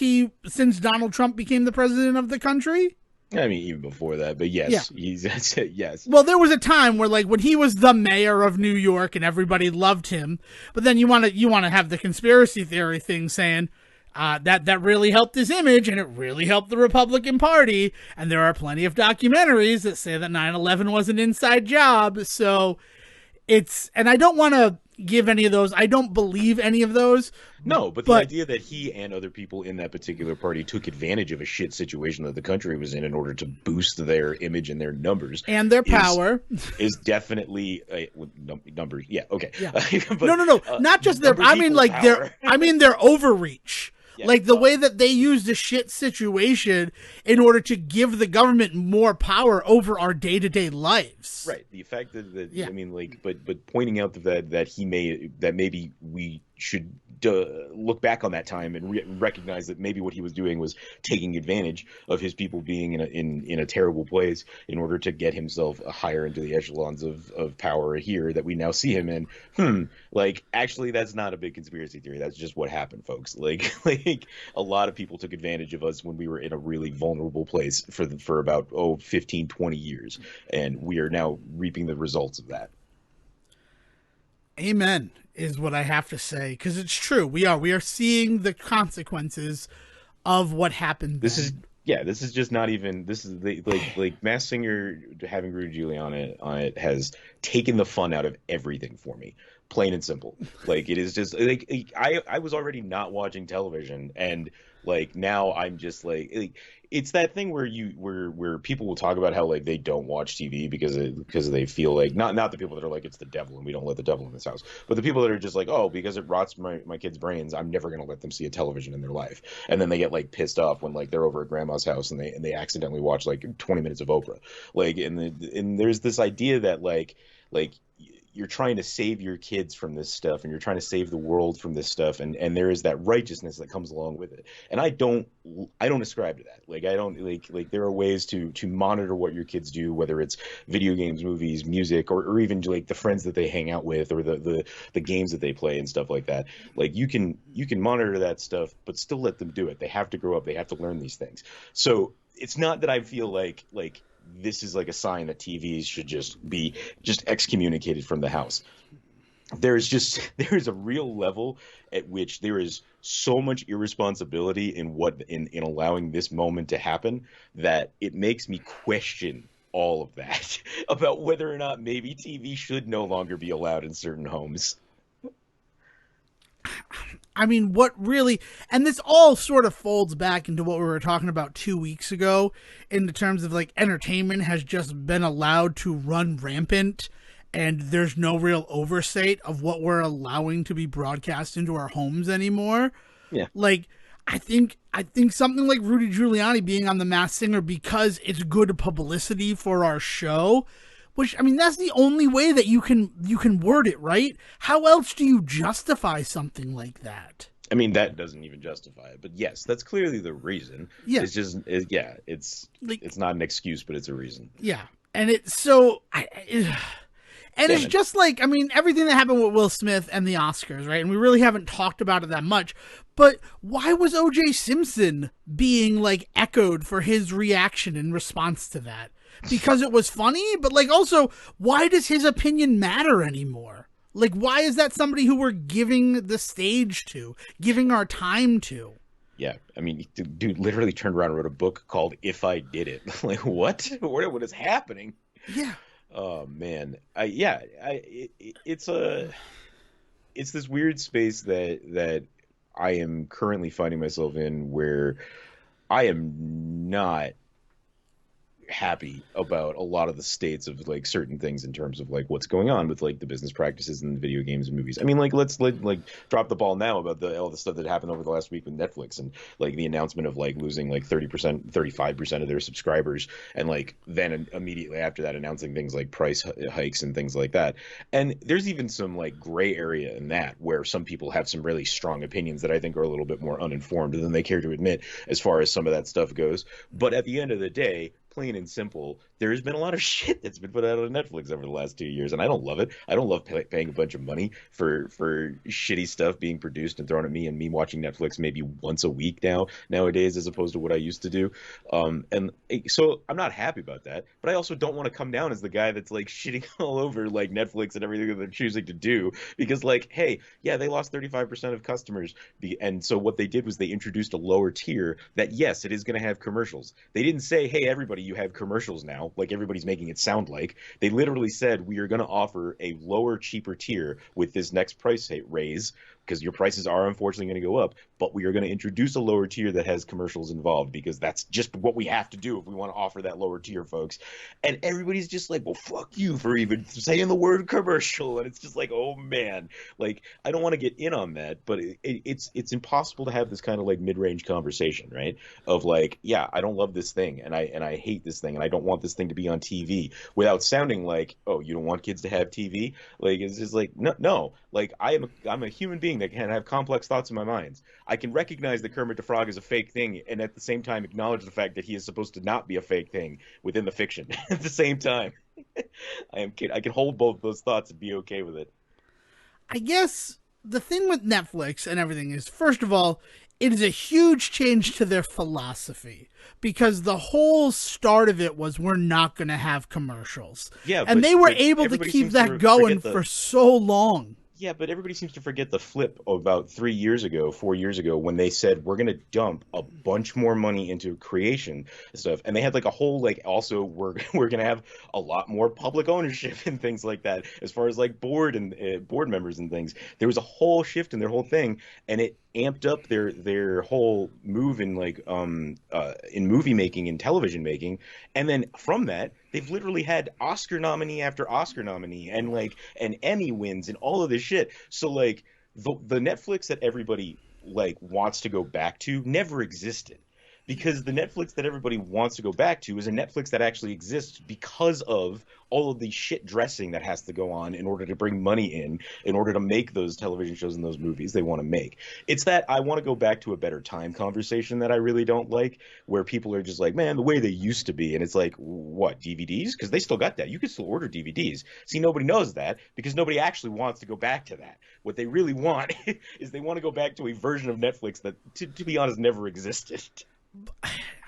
Donald Trump became the president of the country. I mean, even before that, but yes, yes. Well, there was a time where, like, when he was the mayor of New York and everybody loved him, but then you want to have the conspiracy theory thing saying that really helped his image and it really helped the Republican Party. And there are plenty of documentaries that say that 9/11 was an inside job. So and I don't want to give any of those. I don't believe any of those. No, but the idea that he and other people in that particular party took advantage of a shit situation that the country was in order to boost their image and their numbers and their power is definitely numbers. Yeah, okay. Yeah. But, no, not just their. I mean, like their overreach. Yeah, like the way that they used a shit situation in order to give the government more power over our day-to-day lives. Right. The fact that I mean, like, but pointing out that maybe we should look back on that time and recognize that maybe what he was doing was taking advantage of his people being in a terrible place in order to get himself higher into the echelons of power here that we now see him in. Like, actually, that's not a big conspiracy theory. That's just what happened, folks. Like a lot of people took advantage of us when we were in a really vulnerable place for about 15, 20 years, and we are now reaping the results of that. Amen is what I have to say, because it's true. We are seeing the consequences of what happened. This is just not even. This is like Masked Singer having Rudy Giuliani on it has taken the fun out of everything for me. Plain and simple. Like, it is just like I was already not watching television, and like now I'm just like it's that thing where people will talk about how like they don't watch TV because they feel like not the people that are like it's the devil and we don't let the devil in this house, but the people that are just like, oh, because it rots my kids' brains, I'm never gonna let them see a television in their life, and then they get like pissed off when like they're over at grandma's house and they accidentally watch like 20 minutes of Oprah, like and there's this idea that like you're trying to save your kids from this stuff and you're trying to save the world from this stuff, and there is that righteousness that comes along with it, and I don't ascribe to that. Like, I don't like there are ways to monitor what your kids do, whether it's video games, movies, music, or even like the friends that they hang out with or the games that they play and stuff like that. Like, you can monitor that stuff but still let them do it. They have to grow up, they have to learn these things. So it's not that I feel like this is like a sign that TVs should just be excommunicated from the house. There's a real level at which there is so much irresponsibility in allowing this moment to happen that it makes me question all of that about whether or not maybe TV should no longer be allowed in certain homes. I mean, what really, and this all sort of folds back into what we were talking about 2 weeks ago in the terms of like entertainment has just been allowed to run rampant and there's no real oversight of what we're allowing to be broadcast into our homes anymore. Yeah. Like, I think something like Rudy Giuliani being on The Masked Singer because it's good publicity for our show, which, I mean, that's the only way that you can word it, right? How else do you justify something like that? I mean, that doesn't even justify it, but yes, that's clearly the reason. Yeah. It's just, it's not an excuse, but it's a reason. Yeah. And it's so, it's just like, I mean, everything that happened with Will Smith and the Oscars, right? And we really haven't talked about it that much, but why was O.J. Simpson being like echoed for his reaction in response to that? Because it was funny, but like also, why does his opinion matter anymore? Like, why is that somebody who we're giving the stage to, giving our time to? Yeah, I mean, dude literally turned around and wrote a book called "If I Did It." Like, what? What is happening? Yeah. Oh man, it's this weird space that I am currently finding myself in, where I am not happy about a lot of the states of like certain things in terms of like what's going on with like the business practices in the video games and movies. I mean, like, let's like drop the ball now about all the stuff that happened over the last week with Netflix and like the announcement of like losing like 30%, 35% of their subscribers, and like then immediately after that announcing things like price hikes and things like that. And there's even some like gray area in that where some people have some really strong opinions that I think are a little bit more uninformed than they care to admit as far as some of that stuff goes. But at the end of the day, plain and simple, there's been a lot of shit that's been put out on Netflix over the last 2 years, and I don't love it. I don't love paying a bunch of money for shitty stuff being produced and thrown at me, and me watching Netflix maybe once a week nowadays, as opposed to what I used to do. So I'm not happy about that, but I also don't want to come down as the guy that's like shitting all over like Netflix and everything that they're choosing to do, because like, hey, yeah, they lost 35% of customers, and so what they did was they introduced a lower tier that, yes, it is going to have commercials. They didn't say, hey, everybody, you have commercials now, like everybody's making it sound like. They literally said, we are going to offer a lower, cheaper tier with this next price raise, because your prices are unfortunately going to go up, but we are going to introduce a lower tier that has commercials involved, because that's just what we have to do if we want to offer that lower tier, folks. And everybody's just like, well, fuck you for even saying the word commercial. And it's just like, oh man, like, I don't want to get in on that, but it's impossible to have this kind of like mid-range conversation, right? Of like, yeah, I don't love this thing, and I hate this thing, and I don't want this thing to be on TV, without sounding like, oh, you don't want kids to have TV? Like, it's just like, no, like, I'm a human being that can have complex thoughts in my mind. I can recognize that Kermit the Frog is a fake thing, and at the same time acknowledge the fact that he is supposed to not be a fake thing within the fiction. At the same time, I can hold both those thoughts and be okay with it. I guess the thing with Netflix and everything is, first of all, it is a huge change to their philosophy, because the whole start of it was, we're not going to have commercials. Yeah, and they were able to keep that going for so long. Yeah, but everybody seems to forget the flip about 4 years ago, when they said, we're going to dump a bunch more money into creation stuff. And they had like a whole, like, also, we're going to have a lot more public ownership and things like that, as far as like board members and things. There was a whole shift in their whole thing, and it amped up their whole move in like in movie making and television making. And then from that, they've literally had Oscar nominee after Oscar nominee, and like, and Emmy wins and all of this shit. So like, the Netflix that everybody like wants to go back to never existed, because the Netflix that everybody wants to go back to is a Netflix that actually exists because of all of the shit dressing that has to go on in order to bring money in order to make those television shows and those movies they want to make. It's that I want to go back to a better time conversation that I really don't like, where people are just like, man, the way they used to be. And it's like, what, DVDs? Because they still got that. You can still order DVDs. See, nobody knows that, because nobody actually wants to go back to that. What they really want is they want to go back to a version of Netflix that, to be honest, never existed.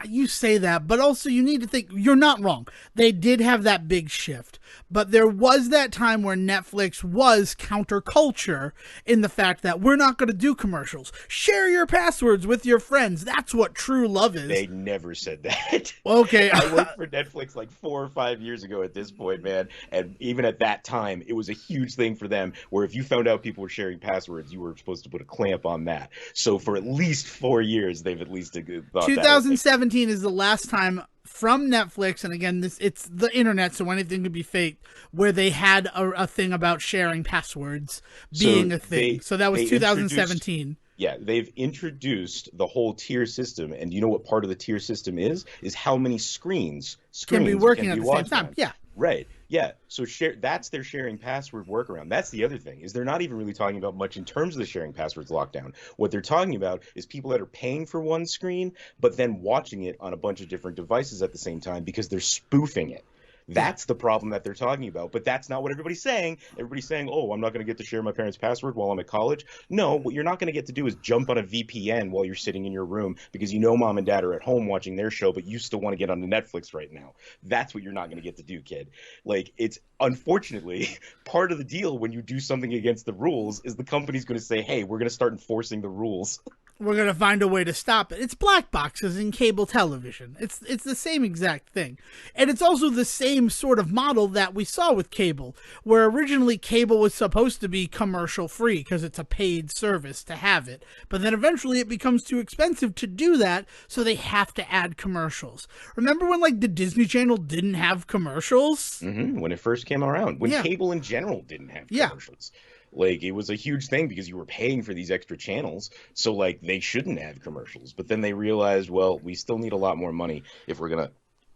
You say that, but also you need to think, you're not wrong. They did have that big shift, but there was that time where Netflix was counterculture in the fact that we're not going to do commercials. Share your passwords with your friends. That's what true love is. They never said that. Okay. I worked for Netflix like 4 or 5 years ago at this point, man. And even at that time, it was a huge thing for them, where if you found out people were sharing passwords, you were supposed to put a clamp on that. So for at least 4 years, they've at least thought 2017 is the last time from Netflix, and again, it's the internet, so anything could be fake, where they had a thing about sharing passwords being a thing. So that was 2017. Yeah, they've introduced the whole tier system, and you know what part of the tier system is how many screens can be working at the same time. Yeah. Right. Yeah. So that's their sharing password workaround. That's the other thing, is they're not even really talking about much in terms of the sharing passwords lockdown. What they're talking about is people that are paying for one screen, but then watching it on a bunch of different devices at the same time, because they're spoofing it. That's the problem that they're talking about. But that's not what everybody's saying. Everybody's saying, oh, I'm not going to get to share my parents' password while I'm at college. No, what you're not going to get to do is jump on a VPN while you're sitting in your room, because you know mom and dad are at home watching their show, but you still want to get onto Netflix right now. That's what you're not going to get to do, kid. Like, it's unfortunately part of the deal when you do something against the rules is the company's going to say, hey, we're going to start enforcing the rules. We're going to find a way to stop it. It's black boxes in cable television. It's the same exact thing. And it's also the same sort of model that we saw with cable, where originally cable was supposed to be commercial free because it's a paid service to have it. But then eventually it becomes too expensive to do that, so they have to add commercials. Remember when like the Disney Channel didn't have commercials? Mm-hmm. When it first came around. When cable in general didn't have commercials. Yeah. Like, it was a huge thing because you were paying for these extra channels, so, like, they shouldn't have commercials. But then they realized, well, we still need a lot more money if we're going to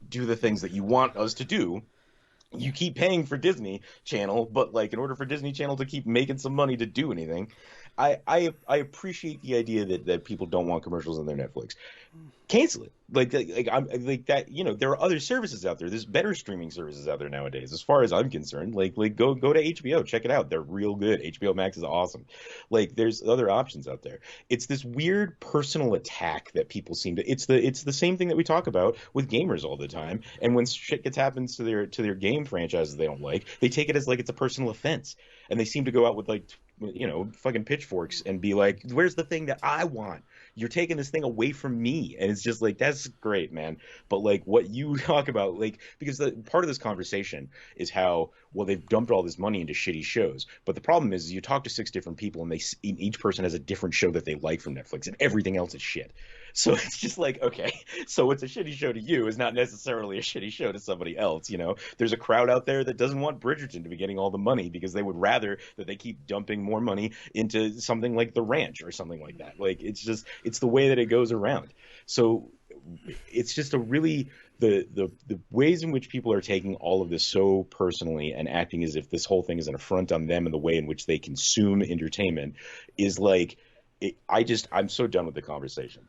do the things that you want us to do. You keep paying for Disney Channel, but, like, in order for Disney Channel to keep making some money to do anything, I appreciate the idea that people don't want commercials on their Netflix. cancel it. I'm like that. There are other services out there. There's better streaming services out there nowadays. As far as I'm concerned, go to HBO, check it out. They're real good. HBO Max is awesome. There's other options out there. It's this weird personal attack that people seem to. It's the same thing that we talk about with gamers all the time. And when shit happens to their game franchises they don't like, they take it as like it's a personal offense, and they seem to go out with fucking pitchforks and be like, "Where's the thing that I want? You're taking this thing away from me." And it's just like, that's great, man. But what you talk about, because the part of this conversation is how, well, they've dumped all this money into shitty shows. But the problem is you talk to 6 different people and each person has a different show that they like from Netflix, and everything else is shit. So it's just like, okay, so what's a shitty show to you is not necessarily a shitty show to somebody else. There's a crowd out there that doesn't want Bridgerton to be getting all the money because they would rather that they keep dumping more money into something like The Ranch or something like that. It's the way that it goes around. So it's just the ways in which people are taking all of this so personally and acting as if this whole thing is an affront on them and the way in which they consume entertainment is I'm so done with the conversation.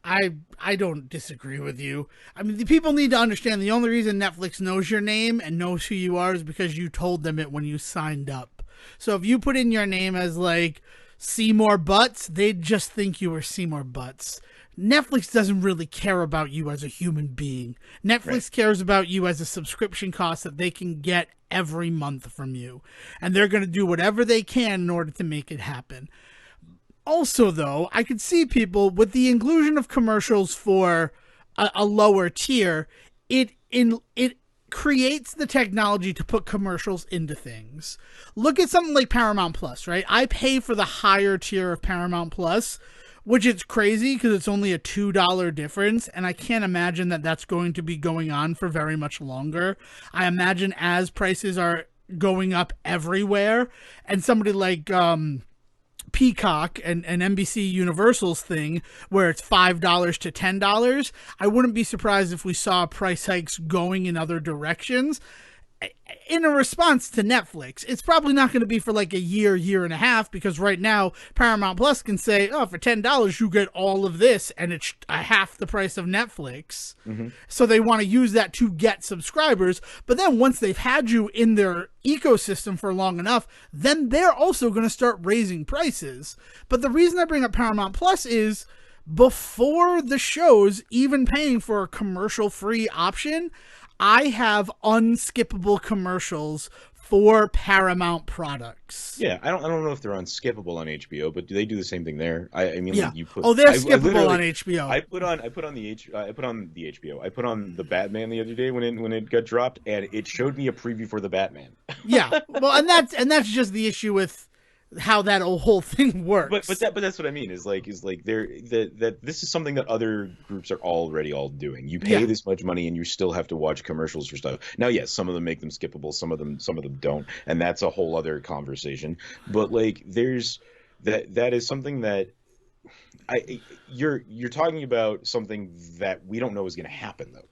I don't disagree with you. I mean, the people need to understand the only reason Netflix knows your name and knows who you are is because you told them it when you signed up. So if you put in your name as Seymour Butts, they'd just think you were Seymour Butts. Netflix doesn't really care about you as a human being. Netflix cares about you as a subscription cost that they can get every month from you. And they're going to do whatever they can in order to make it happen. Also, though, I could see people with the inclusion of commercials for a lower tier, it creates the technology to put commercials into things. Look at something like Paramount Plus, right? I pay for the higher tier of Paramount Plus, which is crazy because it's only a $2 difference, and I can't imagine that that's going to be going on for very much longer. I imagine as prices are going up everywhere, and somebody like Peacock and NBC Universal's thing where it's $5 to $10, I wouldn't be surprised if we saw price hikes going in other directions in a response to Netflix. It's probably not going to be for a year and a half, because right now Paramount Plus can say, oh, for $10 you get all of this, and it's half the price of Netflix. Mm-hmm. So they want to use that to get subscribers. But then once they've had you in their ecosystem for long enough, then they're also going to start raising prices. But the reason I bring up Paramount Plus is before the shows even paying for a commercial-free option, I have unskippable commercials for Paramount products. Yeah, I don't know if they're unskippable on HBO, but do they do the same thing there? I mean, yeah. You put. Oh, they're skippable on HBO. I put on the HBO. I put on the Batman the other day when it got dropped, and it showed me a preview for the Batman. Yeah, well, and that's just the issue with how that whole thing works. But that's what I mean is that this is something that other groups are already all doing. You pay this much money and you still have to watch commercials for stuff. Now, yes, some of them make them skippable, some of them don't, and that's a whole other conversation. But there's that is something that you're talking about something that we don't know is going to happen though.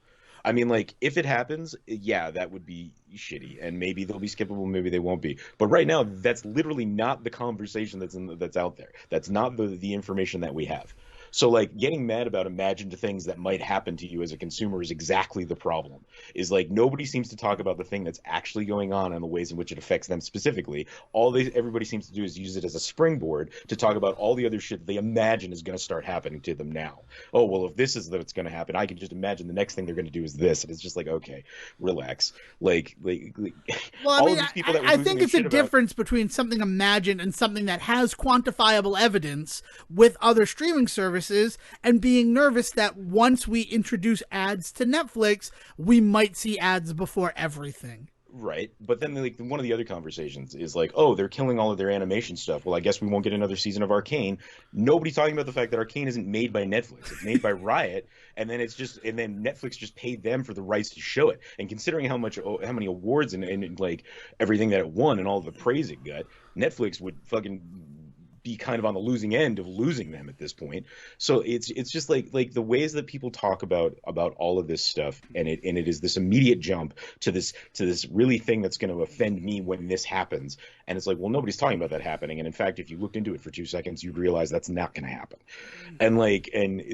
I mean, if it happens, yeah, that would be shitty, and maybe they'll be skippable, maybe they won't be. But right now, that's literally not the conversation that's out there. That's not the information that we have. So getting mad about imagined things that might happen to you as a consumer is exactly the problem. Is nobody seems to talk about the thing that's actually going on and the ways in which it affects them specifically. Everybody seems to do is use it as a springboard to talk about all the other shit that they imagine is going to start happening to them now. Oh, well, if this is what's going to happen, I can just imagine the next thing they're going to do is this, and it's just okay, relax. Well, I mean, I think it's a difference between something imagined and something that has quantifiable evidence with other streaming services, and being nervous that once we introduce ads to Netflix, we might see ads before everything. Right, but then one of the other conversations is oh, they're killing all of their animation stuff. Well, I guess we won't get another season of Arcane. Nobody's talking about the fact that Arcane isn't made by Netflix; it's made by Riot, and then Netflix just paid them for the rights to show it. And considering how many awards and everything that it won and all the praise it got, Netflix would fucking be kind of on the losing end of losing them at this point. So it's just like the ways that people talk about all of this stuff, and it is this immediate jump to this really thing that's going to offend me when this happens. And it's like, well, nobody's talking about that happening. And in fact, if you looked into it for 2 seconds, you'd realize that's not going to happen. And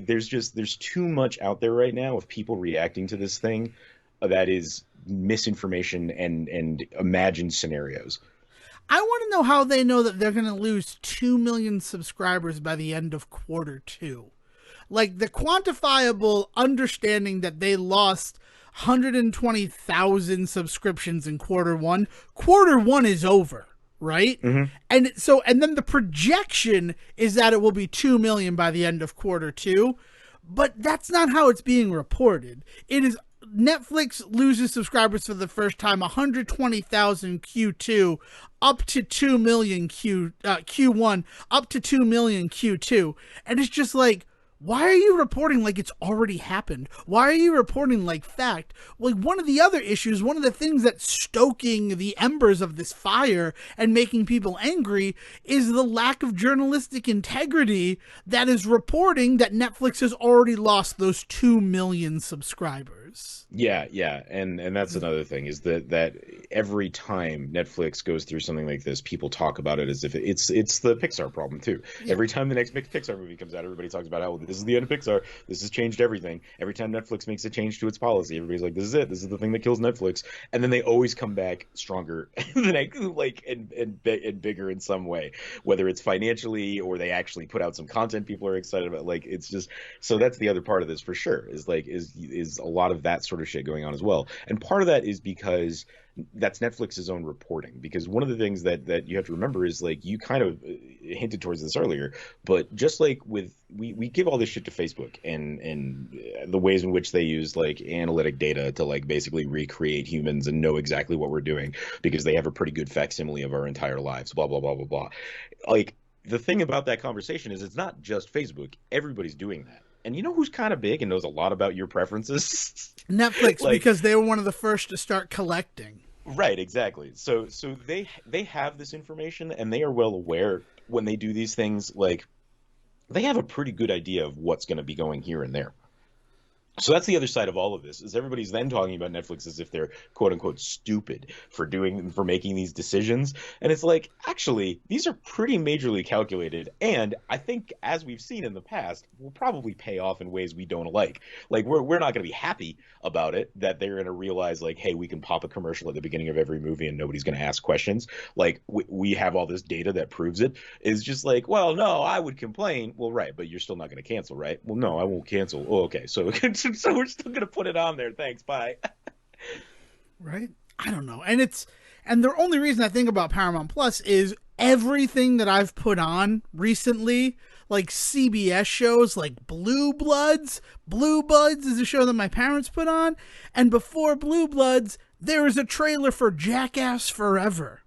there's too much out there right now of people reacting to this thing that is misinformation and imagined scenarios. I want to know how they know that they're going to lose 2 million subscribers by the end of Q2. Like, the quantifiable understanding that they lost 120,000 subscriptions in Q1. Q1 is over, right? Mm-hmm. And then the projection is that it will be 2 million by the end of Q2. But that's not how it's being reported. It is Netflix loses subscribers for the first time, 120,000 Q2, up to 2 million Q1, up to 2 million Q2. And it's just like, why are you reporting like it's already happened? Why are you reporting like fact? Like, one of the other issues, one of the things that's stoking the embers of this fire and making people angry is the lack of journalistic integrity that is reporting that Netflix has already lost those 2 million subscribers. Yeah, and that's another thing, is that every time Netflix goes through something like this, people talk about it as if it's the Pixar problem too. Yeah. Every time the next Pixar movie comes out, everybody talks about how this is the end of Pixar. This has changed everything. Every time Netflix makes a change to its policy, everybody's like, this is it. This is the thing that kills Netflix. And then they always come back stronger and bigger in some way, whether it's financially or they actually put out some content people are excited about. Like, it's just, so that's the other part of this for sure, is a lot of that sort of shit going on as well. And part of that is because that's Netflix's own reporting, because one of the things that you have to remember is, like, you kind of hinted towards this earlier, but just like with we give all this shit to Facebook and the ways in which they use like analytic data to like basically recreate humans and know exactly what we're doing because they have a pretty good facsimile of our entire lives, blah blah blah blah blah. Like, the thing about that conversation is it's not just Facebook. Everybody's doing that. And you know who's kind of big and knows a lot about your preferences? Netflix, like, because they were one of the first to start collecting. Right, exactly. So they have this information, and they are well aware when they do these things. Like, they have a pretty good idea of what's going to be going here and there. So that's the other side of all of this, is everybody's then talking about Netflix as if they're quote unquote stupid for making these decisions. And it's like, actually, these are pretty majorly calculated. And I think, as we've seen in the past, will probably pay off in ways we don't like. Like, we're not going to be happy about it, that they're going to realize, like, hey, we can pop a commercial at the beginning of every movie and nobody's going to ask questions. Like, we have all this data that proves it. It's just like, well, no, I would complain. Well, right, but you're still not going to cancel, right? Well, no, I won't cancel. Oh, okay, so we're still going to put it on there. Thanks, bye. Right? I don't know. And the only reason I think about Paramount Plus is everything that I've put on recently, like CBS shows like Blue Bloods. Blue Bloods is a show that my parents put on. And before Blue Bloods, there was a trailer for Jackass Forever.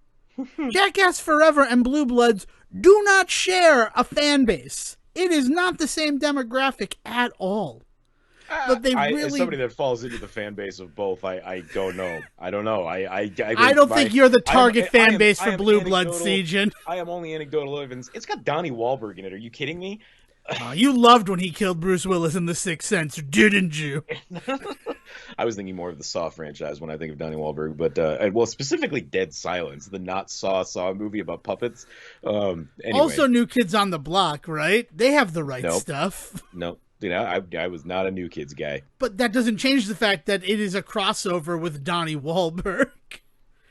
Jackass Forever and Blue Bloods do not share a fan base. It is not the same demographic at all. But they really, as somebody that falls into the fan base of both, I don't know. I don't know. I don't think you're the target fan base for Blue Blood, Sejan. I am only anecdotal evidence. It's got Donnie Wahlberg in it. Are you kidding me? You loved when he killed Bruce Willis in The Sixth Sense, didn't you? I was thinking more of the Saw franchise when I think of Donnie Wahlberg, but well, specifically Dead Silence, the not Saw movie about puppets. Anyway. Also, New Kids on the Block, right? They have the right stuff. Nope. You know, I was not a New Kids guy. But that doesn't change the fact that it is a crossover with Donnie Wahlberg.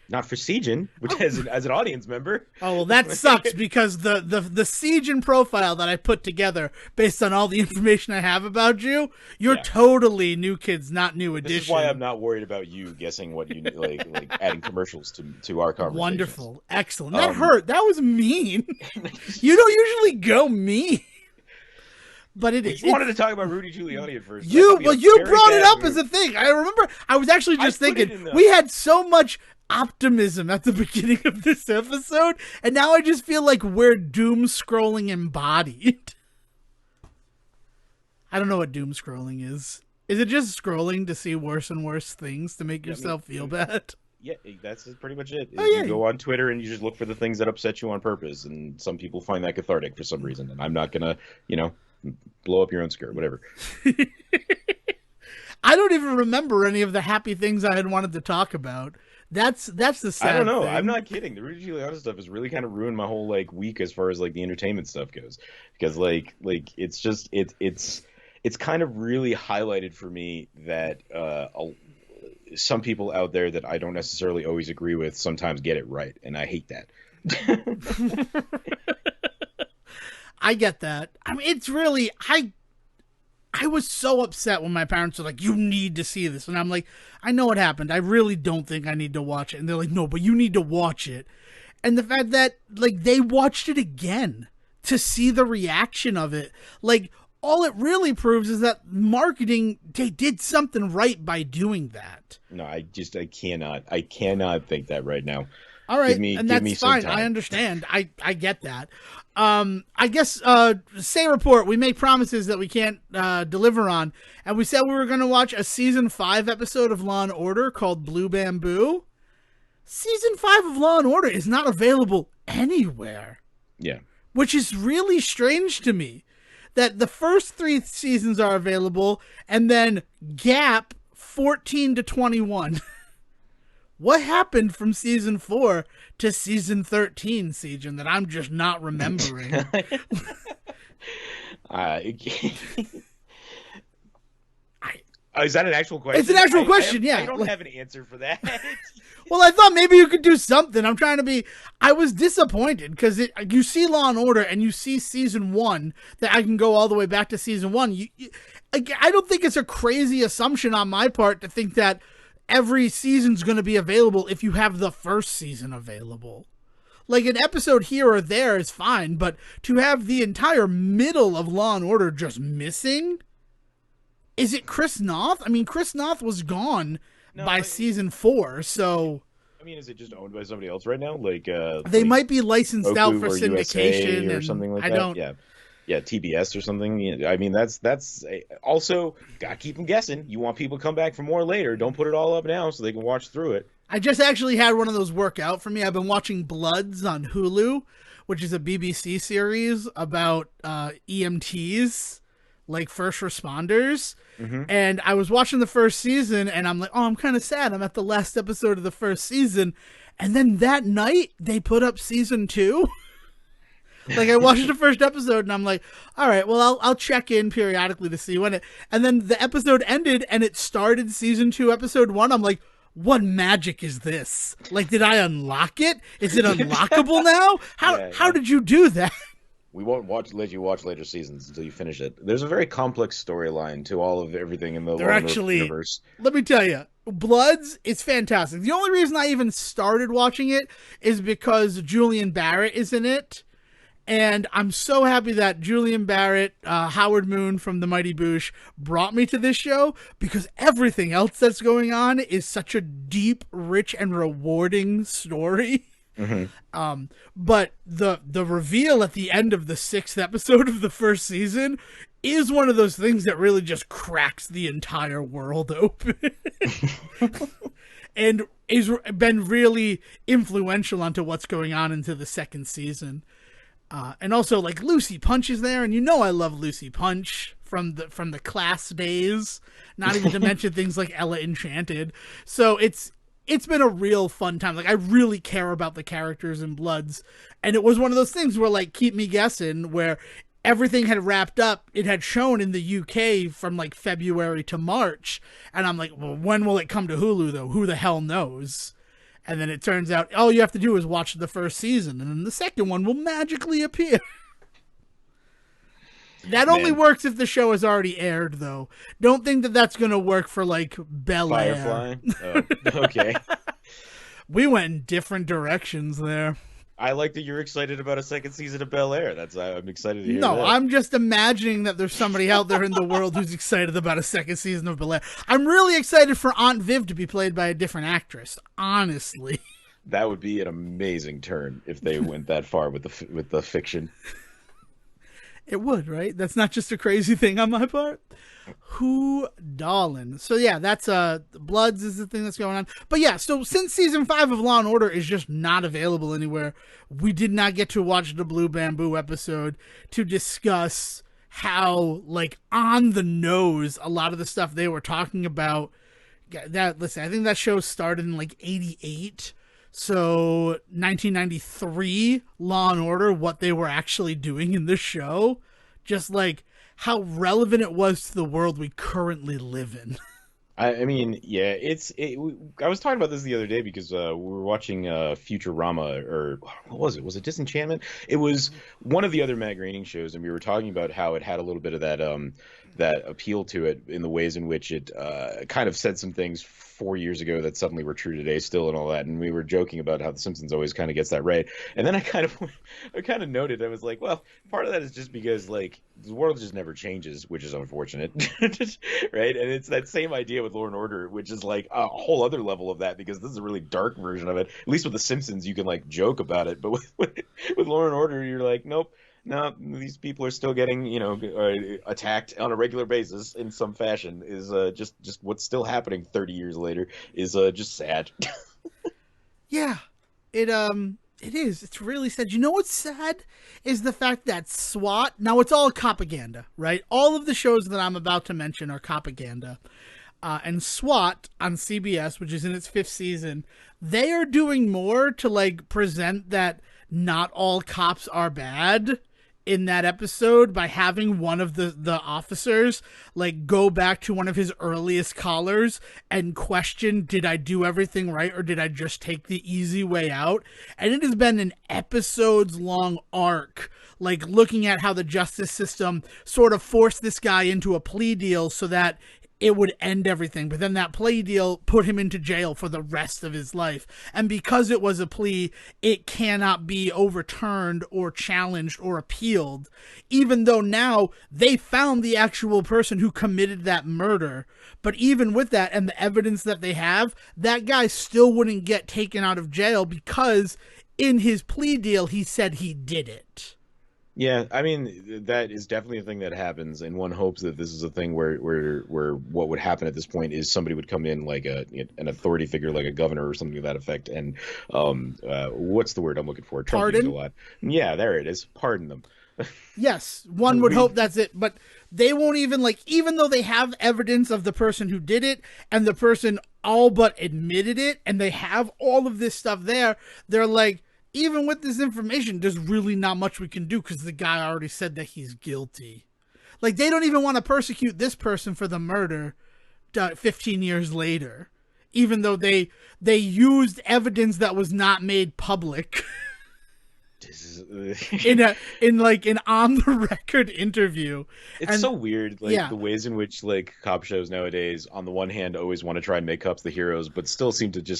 Not for Sejan, which as an audience member. Oh, well, that sucks, because the Sejan profile that I put together based on all the information I have about you, you're totally New Kids, not New Edition. This is why I'm not worried about you guessing what you like adding commercials to our conversation. Wonderful. Excellent. That hurt. That was mean. You don't usually go mean. But we wanted to talk about Rudy Giuliani at first. You brought it up as a thing. I remember. I was actually just thinking we had so much optimism at the beginning of this episode, and now I just feel like we're doom scrolling embodied. I don't know what doom scrolling is. Is it just scrolling to see worse and worse things to make yourself feel bad? Yeah, that's pretty much it. Oh, You yeah. go on Twitter and you just look for the things that upset you on purpose, and some people find that cathartic for some reason. And I'm not gonna, you know, blow up your own skirt, whatever. I don't even remember any of the happy things I had wanted to talk about. That's the sad I don't know. thing. I'm not kidding. The Rudy Giuliani stuff has really kind of ruined my whole like week as far as like the entertainment stuff goes, because it's just it's kind of really highlighted for me that some people out there that I don't necessarily always agree with sometimes get it right, and I hate that. I get that. I mean, it's really I was so upset when my parents were like, "You need to see this," and I'm like, "I know what happened. I really don't think I need to watch it." And they're like, "No, but you need to watch it." And the fact that like they watched it again to see the reaction of it, like all it really proves is that marketing, they did something right by doing that. No, I cannot think that right now. All right, Give me some fine. time. I understand. I get that. I guess say report. We make promises that we can't deliver on, and we said we were going to watch a season 5 episode of Law and Order called Blue Bamboo. Season 5 of Law and Order is not available anywhere. Yeah. Which is really strange to me. That the first 3 seasons are available, and then gap 14 to 21. What happened from season 4 to season 13, Sejan, that I'm just not remembering? Is that an actual question? It's an actual question, yeah. I don't have an answer for that. Well, I thought maybe you could do something. I was disappointed because you see Law and Order and you see season 1 that I can go all the way back to season 1. I don't think it's a crazy assumption on my part to think that every season's going to be available if you have the first season available. Like an episode here or there is fine, but to have the entire middle of Law and Order just missing? Is it Chris Noth? I mean, Chris Noth was gone by season 4, so... I mean, is it just owned by somebody else right now? Like they might be licensed Oku out for or syndication USA or something like that. I don't... Yeah, TBS or something. Yeah, I mean, that's also gotta keep them guessing. You want people to come back for more later. Don't put it all up now so they can watch through it. I just actually had one of those work out for me. I've been watching Bloods on Hulu, which is a BBC series about EMTs, like first responders. Mm-hmm. And I was watching the first season, and I'm like, oh, I'm kind of sad. I'm at the last episode of the first season. And then that night, they put up season 2. Like, I watched the first episode, and I'm like, all right, well, I'll check in periodically to see when it... And then the episode ended, and it started season 2, episode 1. I'm like, what magic is this? Like, did I unlock it? Is it unlockable now? How did you do that? We won't let you watch later seasons until you finish it. There's a very complex storyline to all of everything in the universe. Let me tell you, Bloods is fantastic. The only reason I even started watching it is because Julian Barrett is in it. And I'm so happy that Julian Barrett, Howard Moon from The Mighty Boosh brought me to this show, because everything else that's going on is such a deep, rich, and rewarding story. Mm-hmm. But the reveal at the end of the 6th episode of the first season is one of those things that really just cracks the entire world open. And has been really influential onto what's going on into the 2nd season. And also, like, Lucy Punch is there, and you know I love Lucy Punch from the Class days. Not even to mention things like Ella Enchanted. So it's been a real fun time. Like, I really care about the characters in Bloods, and it was one of those things where, like, keep me guessing, where everything had wrapped up. It had shown in the UK from like February to March, and I'm like, well, when will it come to Hulu though? Who the hell knows? And then it turns out all you have to do is watch the first season, and then the second one will magically appear. That only works if the show has already aired, though. Don't think that that's going to work for, like, Bel-Air. Firefly? Oh, okay. We went in different directions there. I like that you're excited about a second season of Bel-Air. I'm excited to hear that. No, I'm just imagining that there's somebody out there in the world who's excited about a second season of Bel-Air. I'm really excited for Aunt Viv to be played by a different actress, honestly. That would be an amazing turn if they went that far with the fiction. It would, right? That's not just a crazy thing on my part. Who Darlin'. So yeah, that's Bloods is the thing that's going on. But yeah, so since season 5 of Law and Order is just not available anywhere, we did not get to watch the Blue Bamboo episode to discuss how like on the nose a lot of the stuff they were talking about. That listen, I think that show started in like 88. So 1993 Law and Order, what they were actually doing in the show, just like how relevant it was to the world we currently live in. I mean, yeah, I was talking about this the other day because we were watching Futurama, or what was it? Was it Disenchantment? It was one of the other Matt Groening shows, and we were talking about how it had a little bit of that appeal to it in the ways in which it kind of said some things 4 years ago that suddenly were true today still and all that. And we were joking about how The Simpsons always kind of gets that right. And then I kind of noted, I was like, well, part of that is just because like the world just never changes, which is unfortunate, right? And it's that same idea with Law and Order, which is like a whole other level of that, because this is a really dark version of it. At least with The Simpsons, you can like joke about it, but with Law and Order, you're like, nope. No, these people are still getting, attacked on a regular basis in some fashion. Is just what's still happening 30 years later is just sad. Yeah, it is. It's really sad. You know what's sad is the fact that SWAT. Now it's all propaganda, right? All of the shows that I'm about to mention are propaganda. And SWAT on CBS, which is in its 5th season, they are doing more to like present that not all cops are bad in that episode by having one of the officers like go back to one of his earliest callers and question, did I do everything right or did I just take the easy way out? And it has been an episodes long arc, like looking at how the justice system sort of forced this guy into a plea deal so that it would end everything. But then that plea deal put him into jail for the rest of his life. And because it was a plea, it cannot be overturned or challenged or appealed, even though now they found the actual person who committed that murder. But even with that and the evidence that they have, that guy still wouldn't get taken out of jail because in his plea deal, he said he did it. Yeah, I mean, that is definitely a thing that happens, and one hopes that this is a thing where what would happen at this point is somebody would come in like an authority figure, like a governor or something to that effect, and what's the word I'm looking for? Trump uses a lot. Yeah, there it is. Pardon them. Yes, one would hope that's it, but they won't even even though they have evidence of the person who did it and the person all but admitted it, and they have all of this stuff there, they're like, even with this information, there's really not much we can do because the guy already said that he's guilty. Like, they don't even want to persecute this person for the murder 15 years later, even though they used evidence that was not made public. in an on the record interview. It's so weird, the ways in which like cop shows nowadays, on the one hand, always want to try and make cops the heroes, but still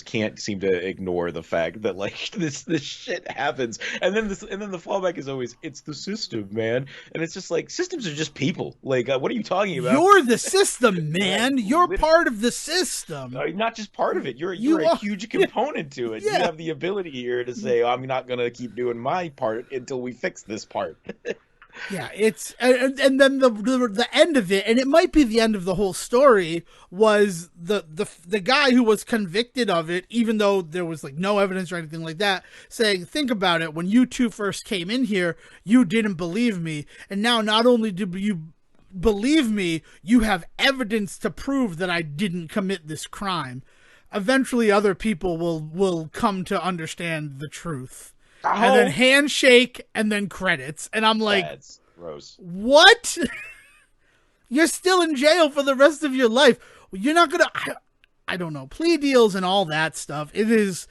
can't seem to ignore the fact that like this shit happens, and then the fallback is always, it's the system, man, and it's just like, systems are just people. Like, what are you talking about? You're the system, man. You're part of the system. No, you're not just part of it. You're a huge component to it. Yeah. You have the ability here to say, I'm not gonna keep doing my part until we fix this part. Yeah, it's and then the end of it, and it might be the end of the whole story, was the guy who was convicted of it, even though there was like no evidence or anything like that, saying, think about it, when you two first came in here, you didn't believe me, and now not only do you believe me, you have evidence to prove that I didn't commit this crime. Eventually other people will come to understand the truth. And then handshake, and then credits. And I'm like, that's gross. What? You're still in jail for the rest of your life. You're not going to, I don't know, plea deals and all that stuff. It's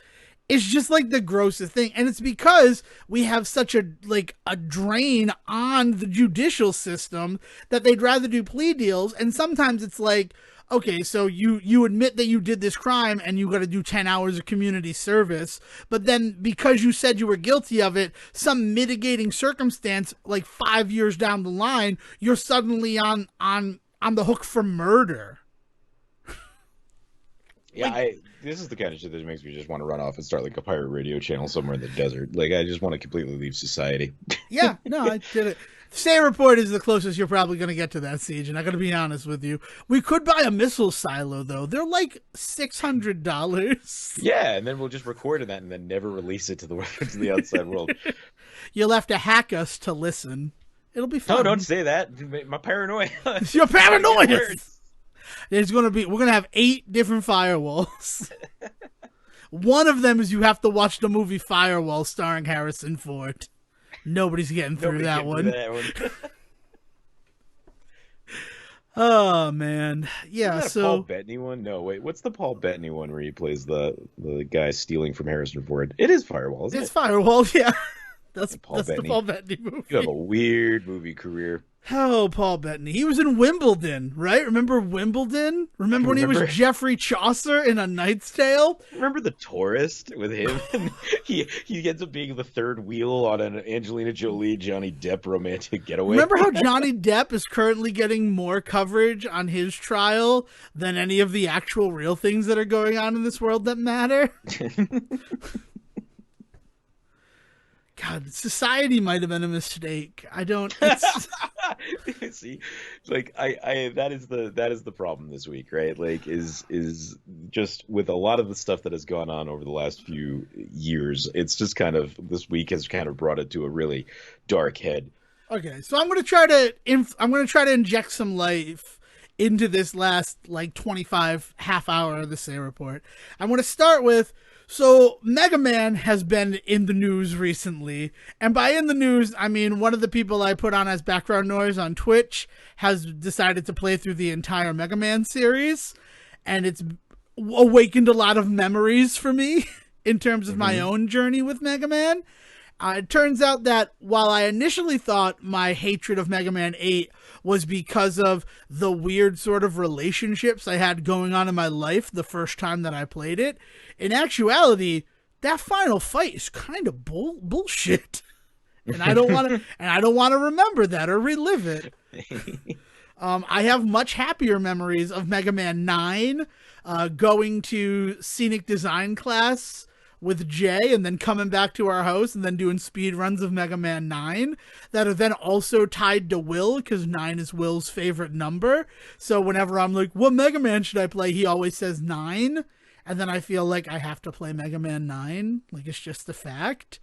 just like the grossest thing. And it's because we have such a drain on the judicial system that they'd rather do plea deals. And sometimes it's like, okay, so you admit that you did this crime and you got to do 10 hours of community service, but then because you said you were guilty of it, some mitigating circumstance, like 5 years down the line, you're suddenly on the hook for murder. Yeah, this is the kind of shit that makes me just want to run off and start like a pirate radio channel somewhere in the desert. Like, I just want to completely leave society. Yeah, no, I get it. Say report is the closest you're probably going to get to that, Siege, and I'm going to be honest with you. We could buy a missile silo, though. They're like $600. Yeah, and then we'll just record that and then never release it to the outside world. You'll have to hack us to listen. It'll be fun. No, don't say that. My paranoia. You're paranoid. We're going to have 8 different firewalls. One of them is you have to watch the movie Firewall starring Harrison Ford. Nobody's getting through that one. Oh man, yeah. Isn't that a Paul Bettany one? No, wait. What's the Paul Bettany one where he plays the guy stealing from Harrison Ford? It is Firewall. Isn't it? It's Firewall. Yeah, that's the Paul Bettany movie. You have a weird movie career. Oh, Paul Bettany. He was in Wimbledon, right? Remember Wimbledon? Remember when he was Geoffrey Chaucer in A Knight's Tale? Remember The Tourist with him? he ends up being the third wheel on an Angelina Jolie, Johnny Depp romantic getaway. Remember how Johnny Depp is currently getting more coverage on his trial than any of the actual real things that are going on in this world that matter? God, society might have been a mistake. I don't. See, like that is the problem this week, right? Like, is just with a lot of the stuff that has gone on over the last few years. It's just kind of this week has kind of brought it to a really dark head. Okay, so I'm gonna try to inject some life into this last like 25 half hour of the Say Report. I'm gonna start with. So, Mega Man has been in the news recently, and by in the news, I mean one of the people I put on as background noise on Twitch has decided to play through the entire Mega Man series, and it's awakened a lot of memories for me in terms of my own journey with Mega Man. It turns out that while I initially thought my hatred of Mega Man 8 was because of the weird sort of relationships I had going on in my life the first time that I played it, in actuality, that final fight is kind of bullshit. And I don't want to remember that or relive it. I have much happier memories of Mega Man 9, going to scenic design class with Jay and then coming back to our house and then doing speed runs of Mega Man 9 that are then also tied to Will because 9 is Will's favorite number. So whenever I'm like, what Mega Man should I play? He always says 9. And then I feel like I have to play Mega Man 9. Like, it's just a fact.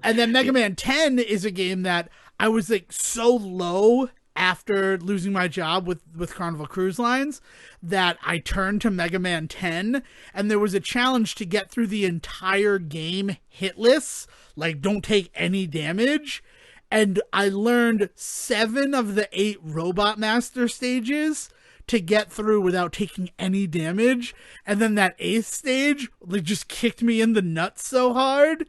And then Mega Man 10 is a game that I was like so low after losing my job with Carnival Cruise Lines that I turned to Mega Man 10, and there was a challenge to get through the entire game hitless, like don't take any damage, and I learned 7 of the 8 Robot Master stages to get through without taking any damage, and then that 8th stage like just kicked me in the nuts so hard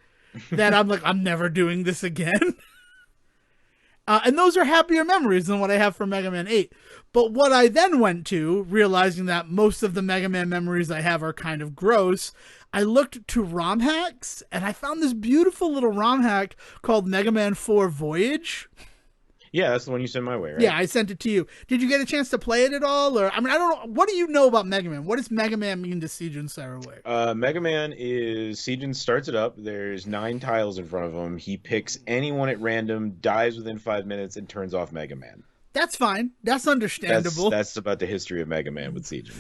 that I'm like, I'm never doing this again. And those are happier memories than what I have from Mega Man 8. But what I then went to, realizing that most of the Mega Man memories I have are kind of gross, I looked to ROM hacks, and I found this beautiful little ROM hack called Mega Man 4 Voyage. Yeah, that's the one you sent my way, right? Yeah, I sent it to you. Did you get a chance to play it at all? Or I mean, I don't know. What do you know about Mega Man? What does Mega Man mean to Seijun Saraway? Mega Man is Seijun starts it up. There's 9 tiles in front of him. He picks anyone at random, dies within 5 minutes, and turns off Mega Man. That's fine. That's understandable. That's about the history of Mega Man with Seijun.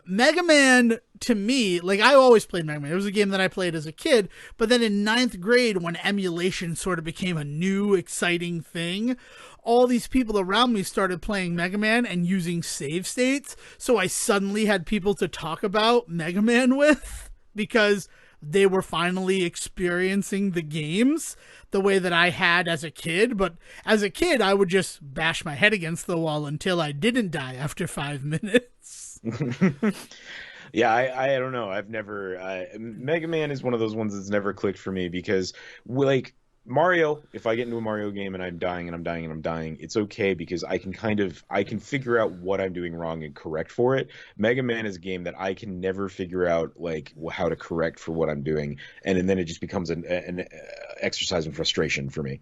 Mega Man, to me, like I always played Mega Man. It was a game that I played as a kid, but then in 9th grade, when emulation sort of became a new, exciting thing, all these people around me started playing Mega Man and using save states, so I suddenly had people to talk about Mega Man with, because they were finally experiencing the games the way that I had as a kid. But as a kid, I would just bash my head against the wall until I didn't die after 5 minutes. Yeah, I don't know. I've never Mega Man is one of those ones that's never clicked for me because like Mario, if I get into a Mario game and I'm dying and I'm dying and I'm dying, it's okay because I can figure out what I'm doing wrong and correct for it. Mega Man is a game that I can never figure out like how to correct for what I'm doing, and then it just becomes an exercise in frustration for me.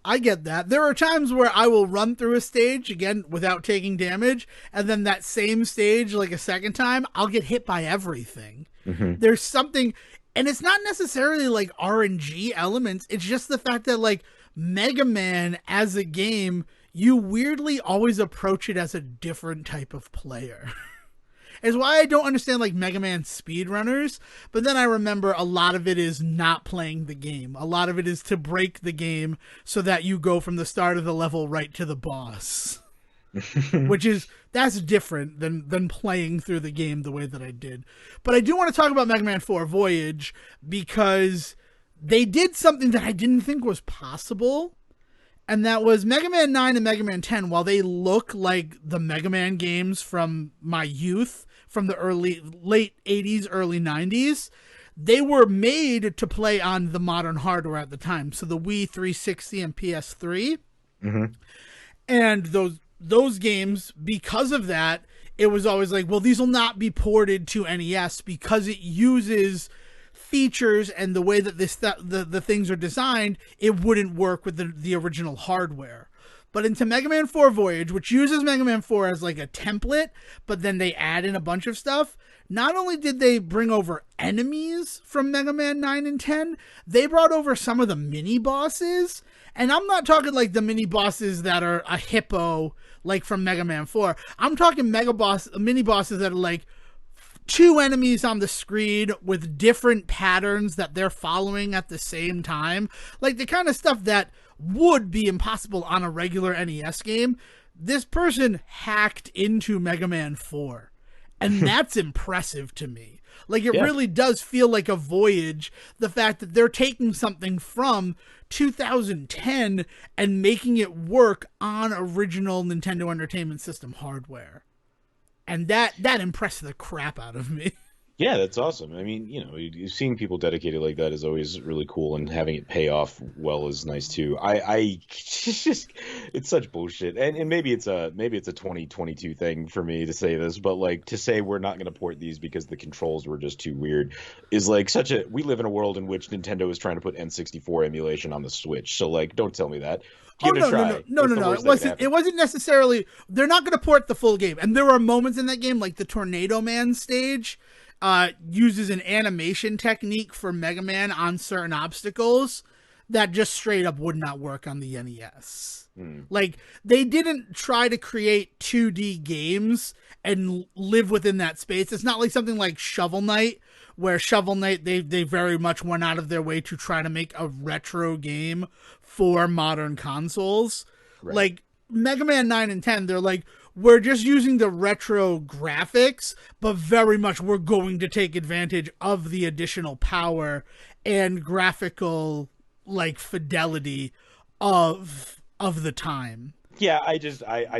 I get that. There are times where I will run through a stage, again, without taking damage, and then that same stage, like a second time, I'll get hit by everything. Mm-hmm. There's something, and it's not necessarily like RNG elements, it's just the fact that, like, Mega Man as a game, you weirdly always approach it as a different type of player. It's why I don't understand like Mega Man speedrunners, but then I remember a lot of it is not playing the game. A lot of it is to break the game so that you go from the start of the level right to the boss. That's different than playing through the game the way that I did. But I do want to talk about Mega Man 4 Voyage because they did something that I didn't think was possible. And that was Mega Man 9 and Mega Man 10, while they look like the Mega Man games from my youth, from the late 80s, early 90s, they were made to play on the modern hardware at the time. So the Wii 360 and PS3. Mm-hmm. And those games, because of that, it was always like, well, these will not be ported to NES because it uses features and the way that the things are designed, it wouldn't work with the original hardware. But into Mega Man 4 Voyage, which uses Mega Man 4 as like a template, but then they add in a bunch of stuff, not only did they bring over enemies from Mega Man 9 and 10, they brought over some of the mini bosses. And I'm not talking like the mini bosses that are a hippo like from Mega Man 4. I'm talking mini bosses that are like 2 enemies on the screen with different patterns that they're following at the same time. Like the kind of stuff that would be impossible on a regular NES game. This person hacked into Mega Man 4. And that's impressive to me. Like it really does feel like a voyage. The fact that they're taking something from 2010 and making it work on original Nintendo Entertainment System hardware. And that impressed the crap out of me. Yeah, that's awesome. I mean, seeing people dedicated like that is always really cool, and having it pay off well is nice too. It's such bullshit, and maybe it's a 2022 thing for me to say this, but like to say we're not going to port these because the controls were just too weird is like we live in a world in which Nintendo is trying to put N64 emulation on the Switch. So like, don't tell me that. Give it a try. No. It wasn't necessarily. They're not going to port the full game, and there are moments in that game, like the Tornado Man stage. Uses an animation technique for Mega Man on certain obstacles that just straight up would not work on the NES. Like, they didn't try to create 2D games and live within that space. It's not like something like Shovel Knight, where Shovel Knight, they very much went out of their way to try to make a retro game for modern consoles. Right. Like, Mega Man 9 and 10, they're like, we're just using the retro graphics, but very much we're going to take advantage of the additional power and graphical like fidelity of the time. Yeah, I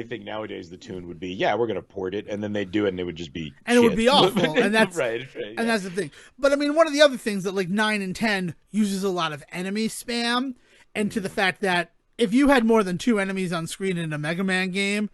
think nowadays the tune would be, we're gonna port it, and then they'd do it, and it would just be and shit. It would be awful, and that's right. And that's the thing. But I mean, one of the other things that like 9 and 10 uses a lot of enemy spam, and to the fact that if you had more than 2 enemies on screen in a Mega Man game,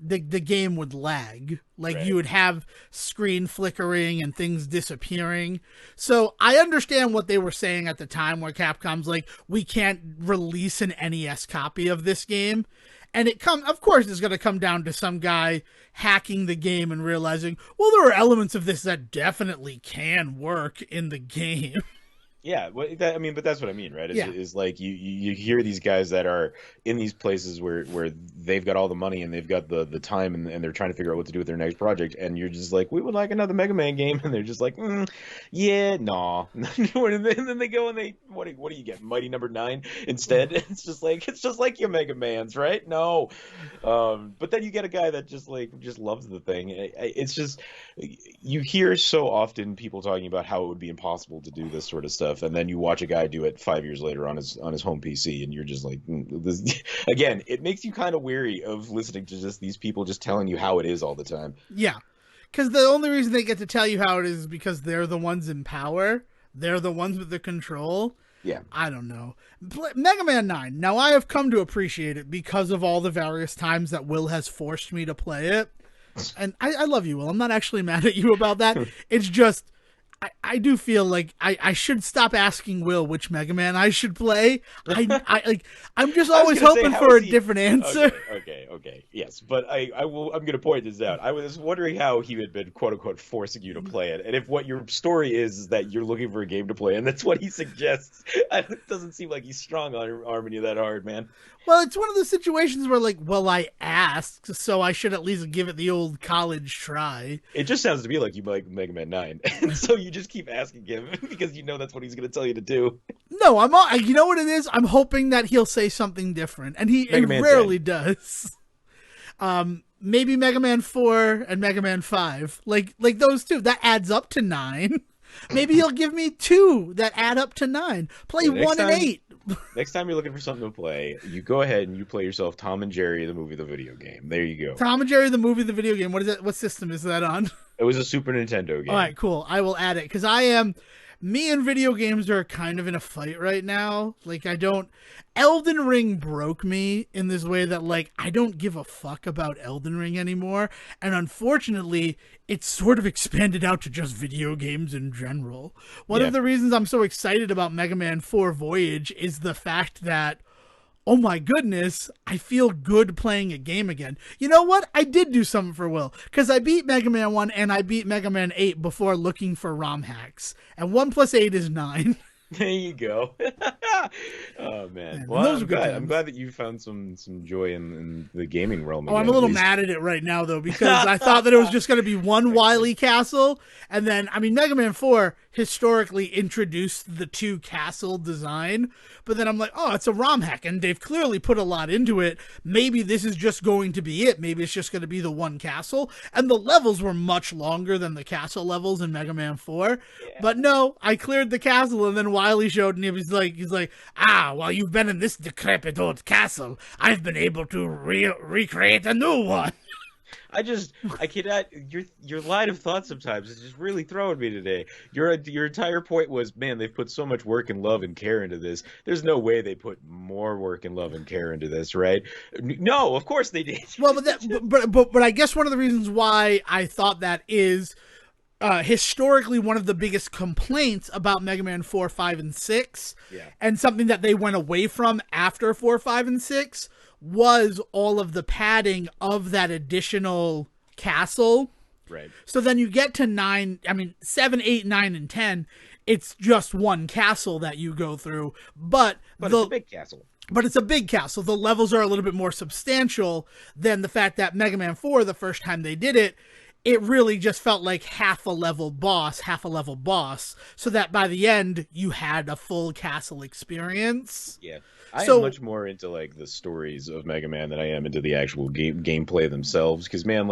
the game would lag. Like you would have screen flickering and things disappearing. So I understand what they were saying at the time, where Capcom's like, we can't release an NES copy of this game. And of course it's going to come down to some guy hacking the game and realizing, well, there are elements of this that definitely can work in the game. Yeah, but that's what I mean, right? Is like you hear these guys that are in these places where they've got all the money and they've got the time and they're trying to figure out what to do with their next project, and you're just like, we would like another Mega Man game, and they're just like, yeah, no. And then they go and they what do you get? Mighty Number 9 instead. It's just like your Mega Mans, right? No. But then you get a guy that just loves the thing. It's just, you hear so often people talking about how it would be impossible to do this sort of stuff. And then you watch a guy do it 5 years later on his home PC, and you're just like, this. Again, it makes you kind of weary of listening to just these people just telling you how it is all the time. Yeah, because the only reason they get to tell you how it is because they're the ones in power. They're the ones with the control. Yeah. I don't know. Mega Man 9. Now, I have come to appreciate it because of all the various times that Will has forced me to play it. And I love you, Will. I'm not actually mad at you about that. It's just, I do feel like I should stop asking Will which Mega Man I should play. I'm just always hoping for a different answer. Okay. Okay, yes, but I'm going to point this out. I was wondering how he had been quote unquote forcing you to play it, and if what your story is that you're looking for a game to play, and that's what he suggests. It doesn't seem like he's strong on arming you that hard, man. Well, it's one of those situations where, like, well, I asked, so I should at least give it the old college try. It just sounds to me like you like Mega Man 9, and so you just keep asking him because you know that's what he's going to tell you to do. No, you know what it is? I'm hoping that he'll say something different, and he rarely does. Maybe Mega Man 4 and Mega Man 5, like those two, that adds up to 9. Maybe he'll give me 2 that add up to 9. Play 1 and 8. Next time you're looking for something to play, you go ahead and you play yourself Tom and Jerry the movie, the video game. There you go. Tom and Jerry the movie, the video game. What is that? What system is that on? It was a Super Nintendo game. All right, cool. I will add it because me and video games are kind of in a fight right now. Like, Elden Ring broke me in this way that, like, I don't give a fuck about Elden Ring anymore. And unfortunately, it's sort of expanded out to just video games in general. One of the reasons I'm so excited about Mega Man 4 Voyage is the fact that, oh my goodness, I feel good playing a game again. You know what? I did do something for Will, because I beat Mega Man 1 and I beat Mega Man 8 before looking for ROM hacks. And 1 plus 8 is 9. There you go. Oh man. Well, those are good times. I'm glad that you found some joy in the gaming realm. Oh, I'm a little mad at it right now though, because I thought that it was just going to be one Wily castle, and then Mega Man 4 historically introduced the 2 castle design, but then I'm like, oh, it's a ROM hack, and they've clearly put a lot into it. Maybe this is just going to be it. Maybe it's just going to be the 1 castle, and the levels were much longer than the castle levels in Mega Man 4. Yeah. But no, I cleared the castle, and then Wily showed, and he's like, while you've been in this decrepit old castle, I've been able to recreate a new one. I cannot. Your line of thought sometimes is just really throwing me today. Your entire point was, man, they've put so much work and love and care into this. There's no way they put more work and love and care into this, right? No, of course they did. Well, but I guess one of the reasons why I thought that is, historically, one of the biggest complaints about Mega Man 4, 5, and 6, and something that they went away from after 4, 5, and 6, was all of the padding of that additional castle. Right. So then you get to 7, 8, 9, and 10, it's just one castle that you go through. But it's a big castle. But it's a big castle. The levels are a little bit more substantial than the fact that Mega Man 4, the first time they did it, it really just felt like half a level boss, so that by the end, you had a full castle experience. Yeah. I am much more into like the stories of Mega Man than I am into the actual gameplay themselves. Because man,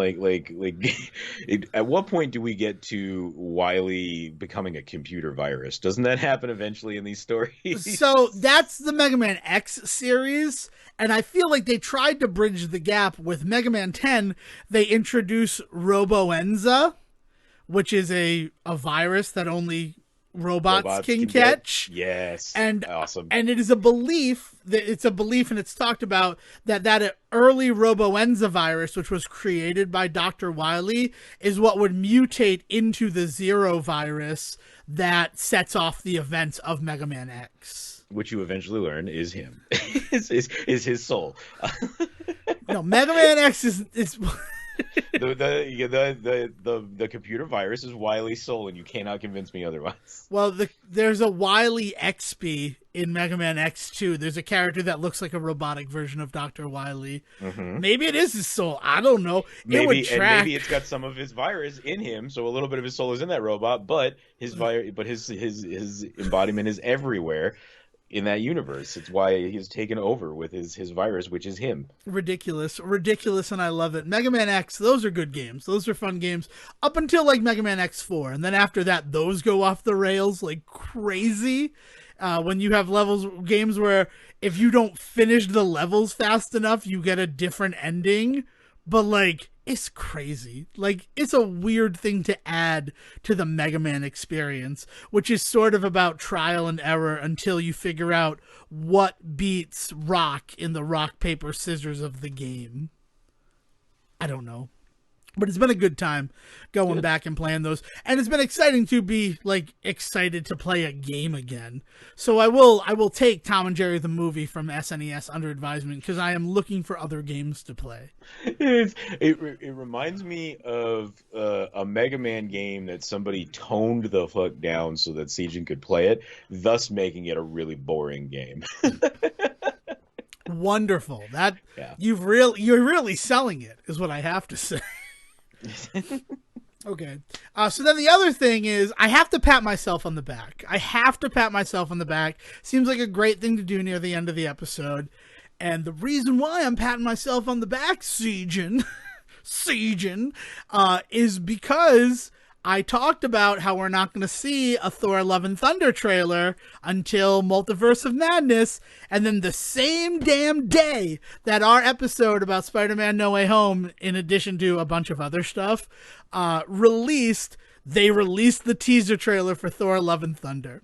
at what point do we get to Wily becoming a computer virus? Doesn't that happen eventually in these stories? So that's the Mega Man X series, and I feel like they tried to bridge the gap with Mega Man 10. They introduce Roboenza, which is a virus that only robots can catch. Yes. And awesome. And it is a belief and it's talked about that early Roboenza virus, which was created by Dr. Wily, is what would mutate into the Zero virus that sets off the events of Mega Man X. Which you eventually learn is him. is his soul. No, Mega Man X is the computer virus is Wily's soul, and you cannot convince me otherwise. Well, there's a Wily XP in Mega Man X2. There's a character that looks like a robotic version of Dr. Wily. Mm-hmm. Maybe it is his soul. I don't know. Maybe it's got some of his virus in him, so a little bit of his soul is in that robot, but his embodiment is everywhere in that universe. It's why he's taken over with his virus, which is him. Ridiculous, and I love it. Mega Man X, those are good games. Those are fun games up until like Mega Man X4, and then after that, those go off the rails like crazy. When you have games where if you don't finish the levels fast enough, you get a different ending. But like, it's crazy. Like, it's a weird thing to add to the Mega Man experience, which is sort of about trial and error until you figure out what beats rock in the rock, paper, scissors of the game. I don't know. But it's been a good time going back and playing those. And it's been exciting to be like excited to play a game again. So I will take Tom and Jerry the movie from SNES under advisement because I am looking for other games to play. It reminds me of a Mega Man game that somebody toned the fuck down so that Seijin could play it, thus making it a really boring game. Wonderful. That Yeah. you're really selling it is what I have to say. Okay. So then the other thing is I have to pat myself on the back. Seems like a great thing to do near the end of the episode. And the reason why I'm patting myself on the back, Seijin, is because I talked about how we're not going to see a Thor Love and Thunder trailer until Multiverse of Madness, and then the same damn day that our episode about Spider-Man No Way Home, in addition to a bunch of other stuff, they released the teaser trailer for Thor Love and Thunder.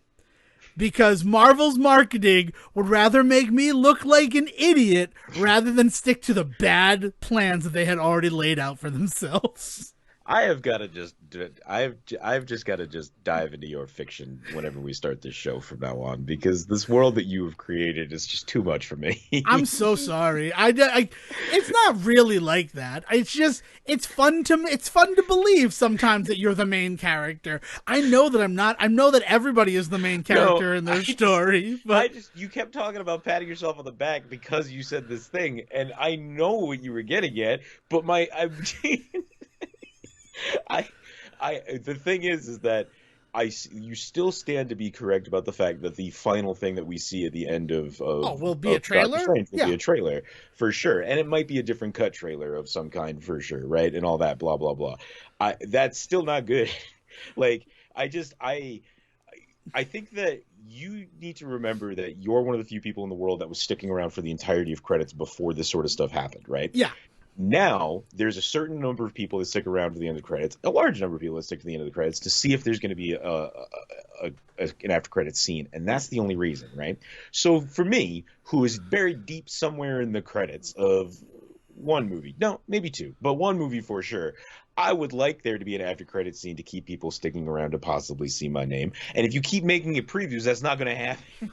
Because Marvel's marketing would rather make me look like an idiot rather than stick to the bad plans that they had already laid out for themselves. I've just got to just dive into your fiction whenever we start this show from now on, because this world that you have created is just too much for me. I'm so sorry. It's not really like that. It's fun to believe sometimes that you're the main character. I know that I'm not. I know that everybody is the main character in their story. But you kept talking about patting yourself on the back because you said this thing, and I know what you were getting at, but the thing is that you still stand to be correct about the fact that the final thing that we see at the end will be a trailer. Be a trailer for sure, and it might be a different cut trailer of some kind for sure, right? And all that blah blah blah. That's still not good. Like I think that you need to remember that you're one of the few people in the world that was sticking around for the entirety of credits before this sort of stuff happened, right? Yeah. Now, there's a certain number of people that stick around to the end of the credits, a large number of people that stick to the end of the credits to see if there's going to be an after credits scene, and that's the only reason, right? So for me, who is buried deep somewhere in the credits of one movie, no, maybe two, but one movie for sure, I would like there to be an after credits scene to keep people sticking around to possibly see my name. And if you keep making it previews, that's not going to happen.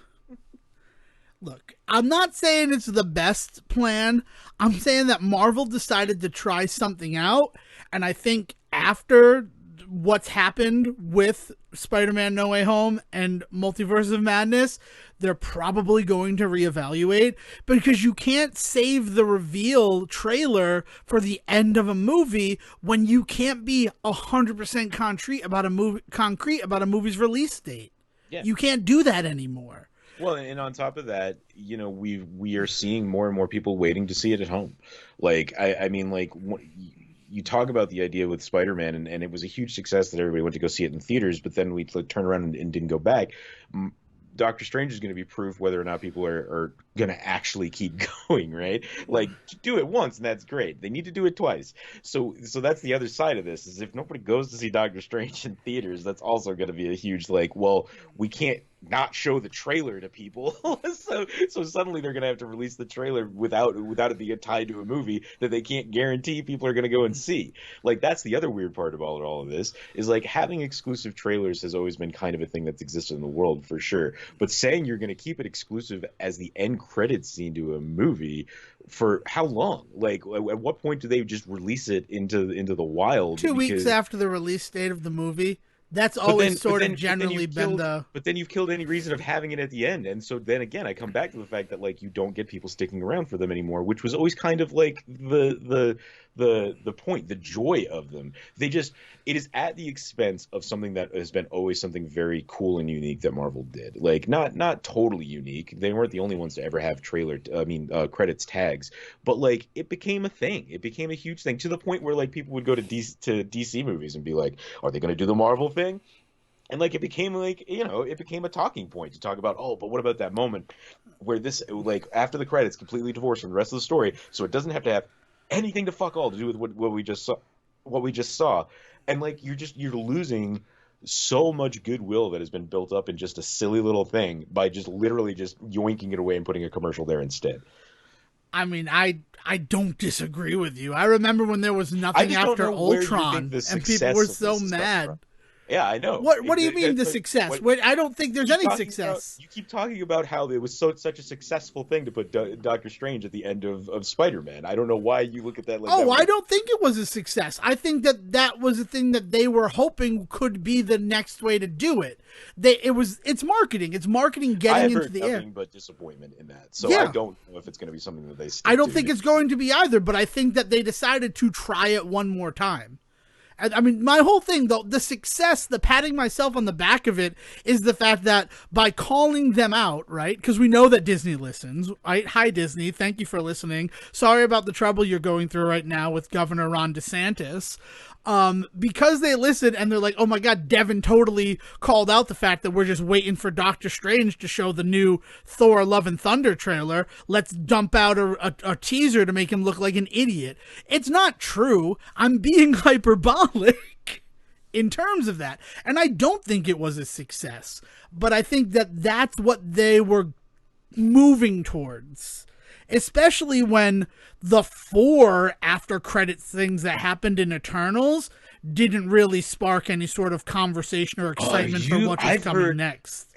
Look, I'm not saying it's the best plan. I'm saying that Marvel decided to try something out. And I think after what's happened with Spider-Man No Way Home and Multiverse of Madness, they're probably going to reevaluate, because you can't save the reveal trailer for the end of a movie when you can't be 100% concrete about a movie's release date. Yeah. You can't do that anymore. Well, and on top of that, you know, we are seeing more and more people waiting to see it at home. Like, I mean, like, you talk about the idea with Spider-Man, and it was a huge success that everybody went to go see it in theaters, but then we turned around and didn't go back. Doctor Strange is going to be proof whether or not people are going to actually keep going, right? Like, do it once and that's great. They need to do it twice. So that's the other side of this, is if nobody goes to see Doctor Strange in theaters, that's also going to be a huge, like, well, we can't not show the trailer to people. so suddenly they're going to have to release the trailer without it being tied to a movie that they can't guarantee people are going to go and see. Like, that's the other weird part about all of this, is like having exclusive trailers has always been kind of a thing that's existed in the world for sure. But saying you're going to keep it exclusive as the end credits scene to a movie for how long? Like, at what point do they just release it into the wild? 2 weeks after the release date of the movie. That's always generally been the... But then you've killed any reason of having it at the end. And so then again, I come back to the fact that, like, you don't get people sticking around for them anymore, which was always kind of like the point, the joy of them. It is at the expense of something that has been always something very cool and unique that Marvel did. Like, not totally unique. They weren't the only ones to ever have credits tags, but like, it became a thing. It became a huge thing, to the point where like people would go to DC movies and be like, are they going to do the Marvel thing? And like, it became like, you know, it became a talking point to talk about, oh, but what about that moment where this, like, after the credits, completely divorced from the rest of the story, so it doesn't have to have anything to fuck all to do with what we just saw. And like, you're losing so much goodwill that has been built up in just a silly little thing by just literally just yoinking it away and putting a commercial there instead. I mean, I don't disagree with you. I remember when there was I nothing just don't after know where you think Ultron, the and people were success of so this is coming mad. from. Yeah, I know. What do you mean the That's success? what Wait, I don't think there's keep any talking about. success. You keep talking about how it was such a successful thing to put Doctor Strange at the end of Spider-Man. I don't know why you look at that like that Oh, was I don't think it was a success. I think that was a thing that they were hoping could be the next way to do it. It's marketing. It's marketing I getting have into heard the air. nothing but disappointment in that. So I Yeah. don't know if it's going to be something that they I stick don't to. think it's going to be either, but I think that they decided to try it one more time. I mean, my whole thing, though, the success, the patting myself on the back of it, is the fact that by calling them out, right? Because we know that Disney listens, right? Hi, Disney. Thank you for listening. Sorry about the trouble you're going through right now with Governor Ron DeSantis. Because they listen and they're like, oh my God, Devon totally called out the fact that we're just waiting for Doctor Strange to show the new Thor Love and Thunder trailer. Let's dump out a teaser to make him look like an idiot. It's not true. I'm being hyperbolic in terms of that. And I don't think it was a success, but I think that that's what they were moving towards. Especially when the 4 after credits things that happened in Eternals didn't really spark any sort of conversation or excitement for what was coming next.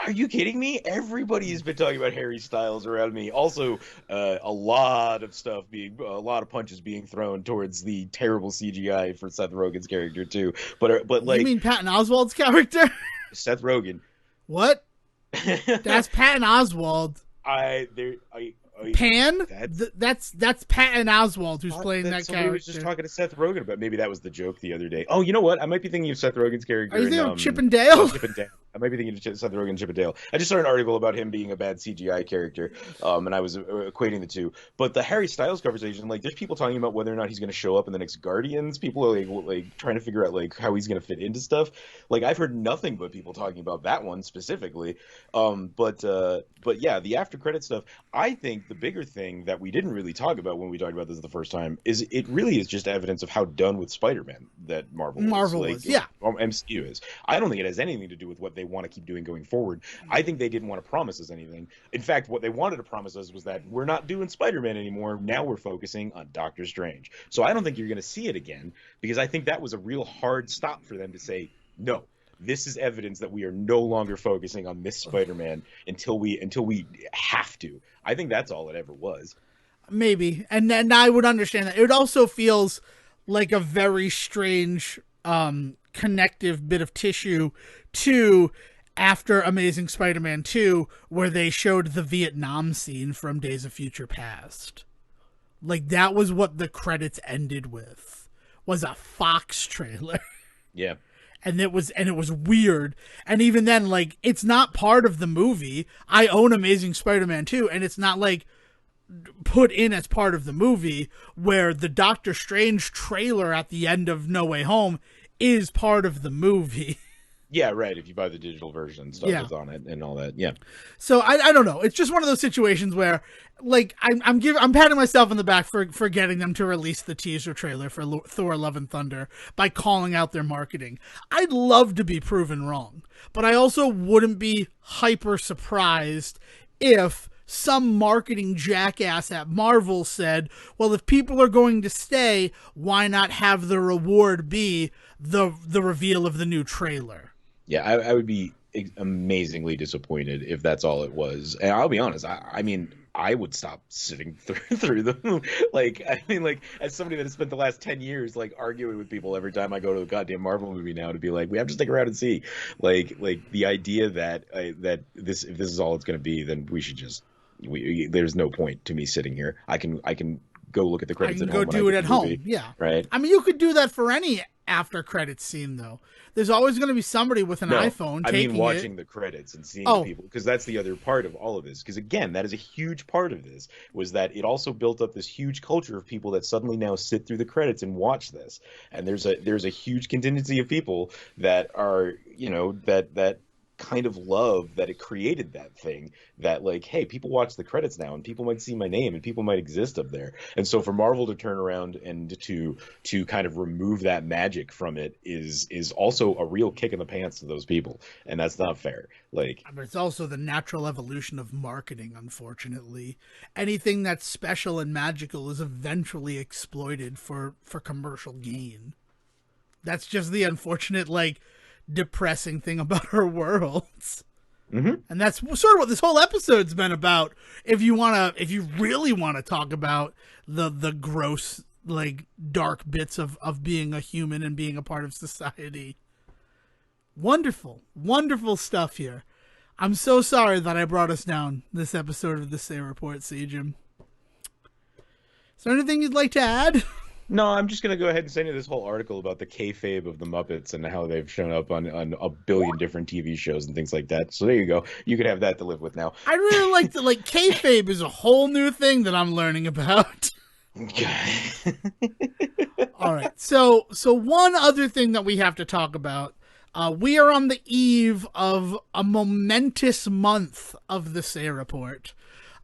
Are you kidding me? Everybody's been talking about Harry Styles around me. Also, a lot of punches being thrown towards the terrible CGI for Seth Rogen's character too. But like, you mean Patton Oswalt's character? Seth Rogen. What? That's Patton Oswalt. Pan? That's Patton Oswalt who's playing that character. Was just talking to Seth Rogen about. Maybe that was the joke the other day. Oh, you know what? I might be thinking of Seth Rogen's character. Are you thinking of Chip and Dale? Chip and Dale. I might be thinking of Seth Rogen, Chip and Dale. I just saw an article about him being a bad CGI character, and I was equating the two. But the Harry Styles conversation, like, there's people talking about whether or not he's going to show up in the next Guardians. People are like trying to figure out like how he's going to fit into stuff. Like, I've heard nothing but people talking about that one specifically. But yeah, the after credit stuff. I think the bigger thing that we didn't really talk about when we talked about this the first time is it really is just evidence of how done with Spider-Man that Marvel is. Yeah. MCU is. I don't think it has anything to do with what they want to keep doing going forward. I think they didn't want to promise us anything. In fact, what they wanted to promise us was that we're not doing Spider-Man anymore. Now we're focusing on Doctor Strange. So I don't think you're going to see it again, because I think that was a real hard stop for them to say, no, this is evidence that we are no longer focusing on this Spider-Man until we have to. I think that's all it ever was. Maybe. And then I would understand that. It also feels like a very strange connective bit of tissue to after Amazing Spider-Man 2, where they showed the Vietnam scene from Days of Future Past. Like, that was what the credits ended with, was a Fox trailer. Yeah. And it was weird. And even then, like, it's not part of the movie. I own Amazing Spider-Man 2, and it's not like put in as part of the movie, where the Doctor Strange trailer at the end of No Way Home is part of the movie. Yeah, right. If you buy the digital version, stuff is on it and all that. Yeah. So I don't know. It's just one of those situations where, like, I'm patting myself on the back for getting them to release the teaser trailer for Thor: Love and Thunder by calling out their marketing. I'd love to be proven wrong, but I also wouldn't be hyper surprised if some marketing jackass at Marvel said, well, if people are going to stay, why not have the reward be the reveal of the new trailer? Yeah, I would be amazingly disappointed if that's all it was. And I'll be honest, I mean, I would stop sitting through them. Like, I mean, like, as somebody that has spent the last 10 years, like, arguing with people every time I go to a goddamn Marvel movie now, to be like, we have to stick around and see. Like the idea that if this is all it's going to be, then we should just, there's no point to me sitting here. I can go look at the credits at home. I can go do it at home. Yeah. Right. I mean, you could do that for any after credits scene, though. There's always going to be somebody with an iPhone taking it. I mean, watching the credits and seeing the people, because that's the other part of all of this. Because again, that is a huge part of this, was that it also built up this huge culture of people that suddenly now sit through the credits and watch this. And there's a huge contingency of people that are, you know, that kind of love that it created that thing that, like, hey, people watch the credits now and people might see my name and people might exist up there. And so for Marvel to turn around and to kind of remove that magic from it is also a real kick in the pants to those people, and that's not fair. Like, But it's also the natural evolution of marketing, unfortunately. Anything that's special and magical is eventually exploited for commercial gain. That's just the unfortunate, like, depressing thing about our worlds. mm-hmm. And that's sort of what this whole episode's been about. If you really want to talk about the gross, like, dark bits of being a human and being a part of society. Wonderful, wonderful stuff here. I'm so sorry that I brought us down this episode of the Say Report, Jim. Is there anything you'd like to add? No, I'm just going to go ahead and send you this whole article about the kayfabe of the Muppets and how they've shown up on a billion different TV shows and things like that. So there you go. You could have that to live with now. I really like that. Like, kayfabe is a whole new thing that I'm learning about. All right. So one other thing that we have to talk about. We are on the eve of a momentous month of the Say Report.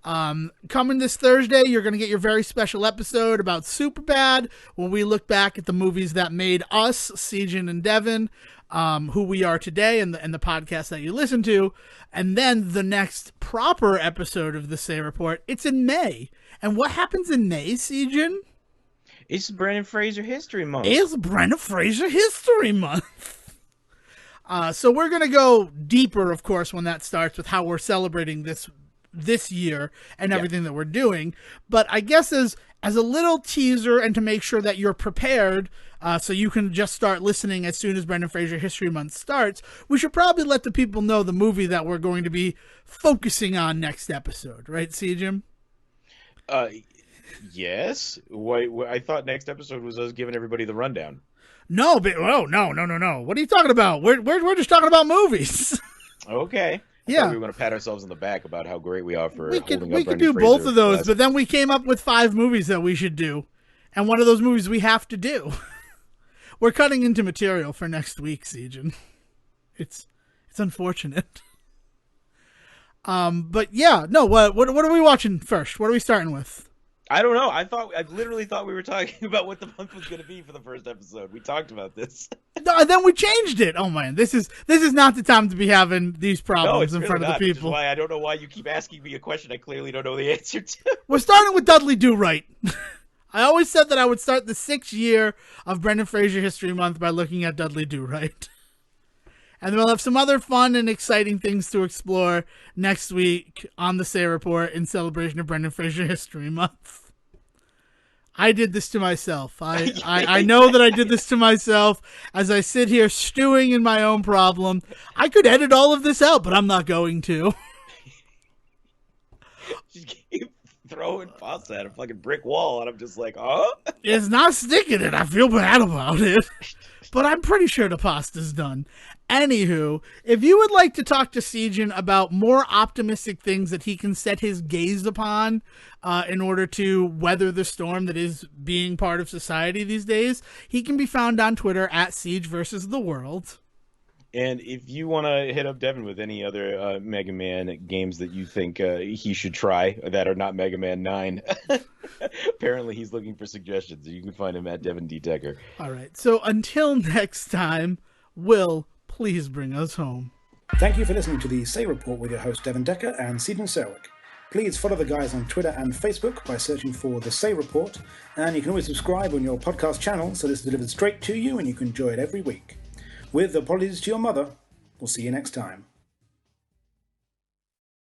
Coming this Thursday, you're going to get your very special episode about Superbad, when we look back at the movies that made us, Sejan and Devon, who we are today, and the podcast that you listen to. And then the next proper episode of the Say Report, it's in May. And what happens in May, Sejan? It's Brendan Fraser History Month. It's Brendan Fraser History Month. So we're going to go deeper, of course, when that starts, with how we're celebrating this year and everything that we're doing. But I guess as a little teaser, and to make sure that you're prepared, so you can just start listening as soon as Brendan Fraser History Month starts, we should probably let the people know the movie that we're going to be focusing on next episode, right, Jim? Yes. Why, I thought next episode was us giving everybody the rundown. No, but no. What are you talking about? We're just talking about movies. Okay. Yeah, we were going to pat ourselves on the back about how great we are for we holding could up Brendan do Fraser both of those, last. but then we came up with 5 movies that we should do, and one of those movies we have to do. We're cutting into material for next week, Sejan. It's unfortunate. But yeah, no. What are we watching first? What are we starting with? I don't know. I literally thought we were talking about what the month was going to be for the first episode. We talked about this. No, and then we changed it. Oh man, this is not the time to be having these problems in front of the people. Which is why I don't know why you keep asking me a question I clearly don't know the answer to. We're starting with Dudley Do Right. I always said that I would start the 6th year of Brendan Fraser History Month by looking at Dudley Do Right. And then we'll have some other fun and exciting things to explore next week on the Say Report in celebration of Brendan Fraser History Month. I did this to myself. I know that I did this to myself as I sit here stewing in my own problem. I could edit all of this out, but I'm not going to. Just keep throwing pasta at a fucking brick wall, and I'm just like, oh? It's not sticking it. I feel bad about it. But I'm pretty sure the pasta's done. Anywho, if you would like to talk to Sejan about more optimistic things that he can set his gaze upon in order to weather the storm that is being part of society these days, he can be found on Twitter at Siege versus the World. And if you want to hit up Devon with any other Mega Man games that you think he should try that are not Mega Man 9, apparently he's looking for suggestions. You can find him at Devon D. Decker. All right. So until next time, Will, please bring us home. Thank you for listening to the Say Report with your host Devon Decker and Stephen Selwick. Please follow the guys on Twitter and Facebook by searching for The Say Report, and you can always subscribe on your podcast channel so this is delivered straight to you and you can enjoy it every week. With apologies to your mother, we'll see you next time.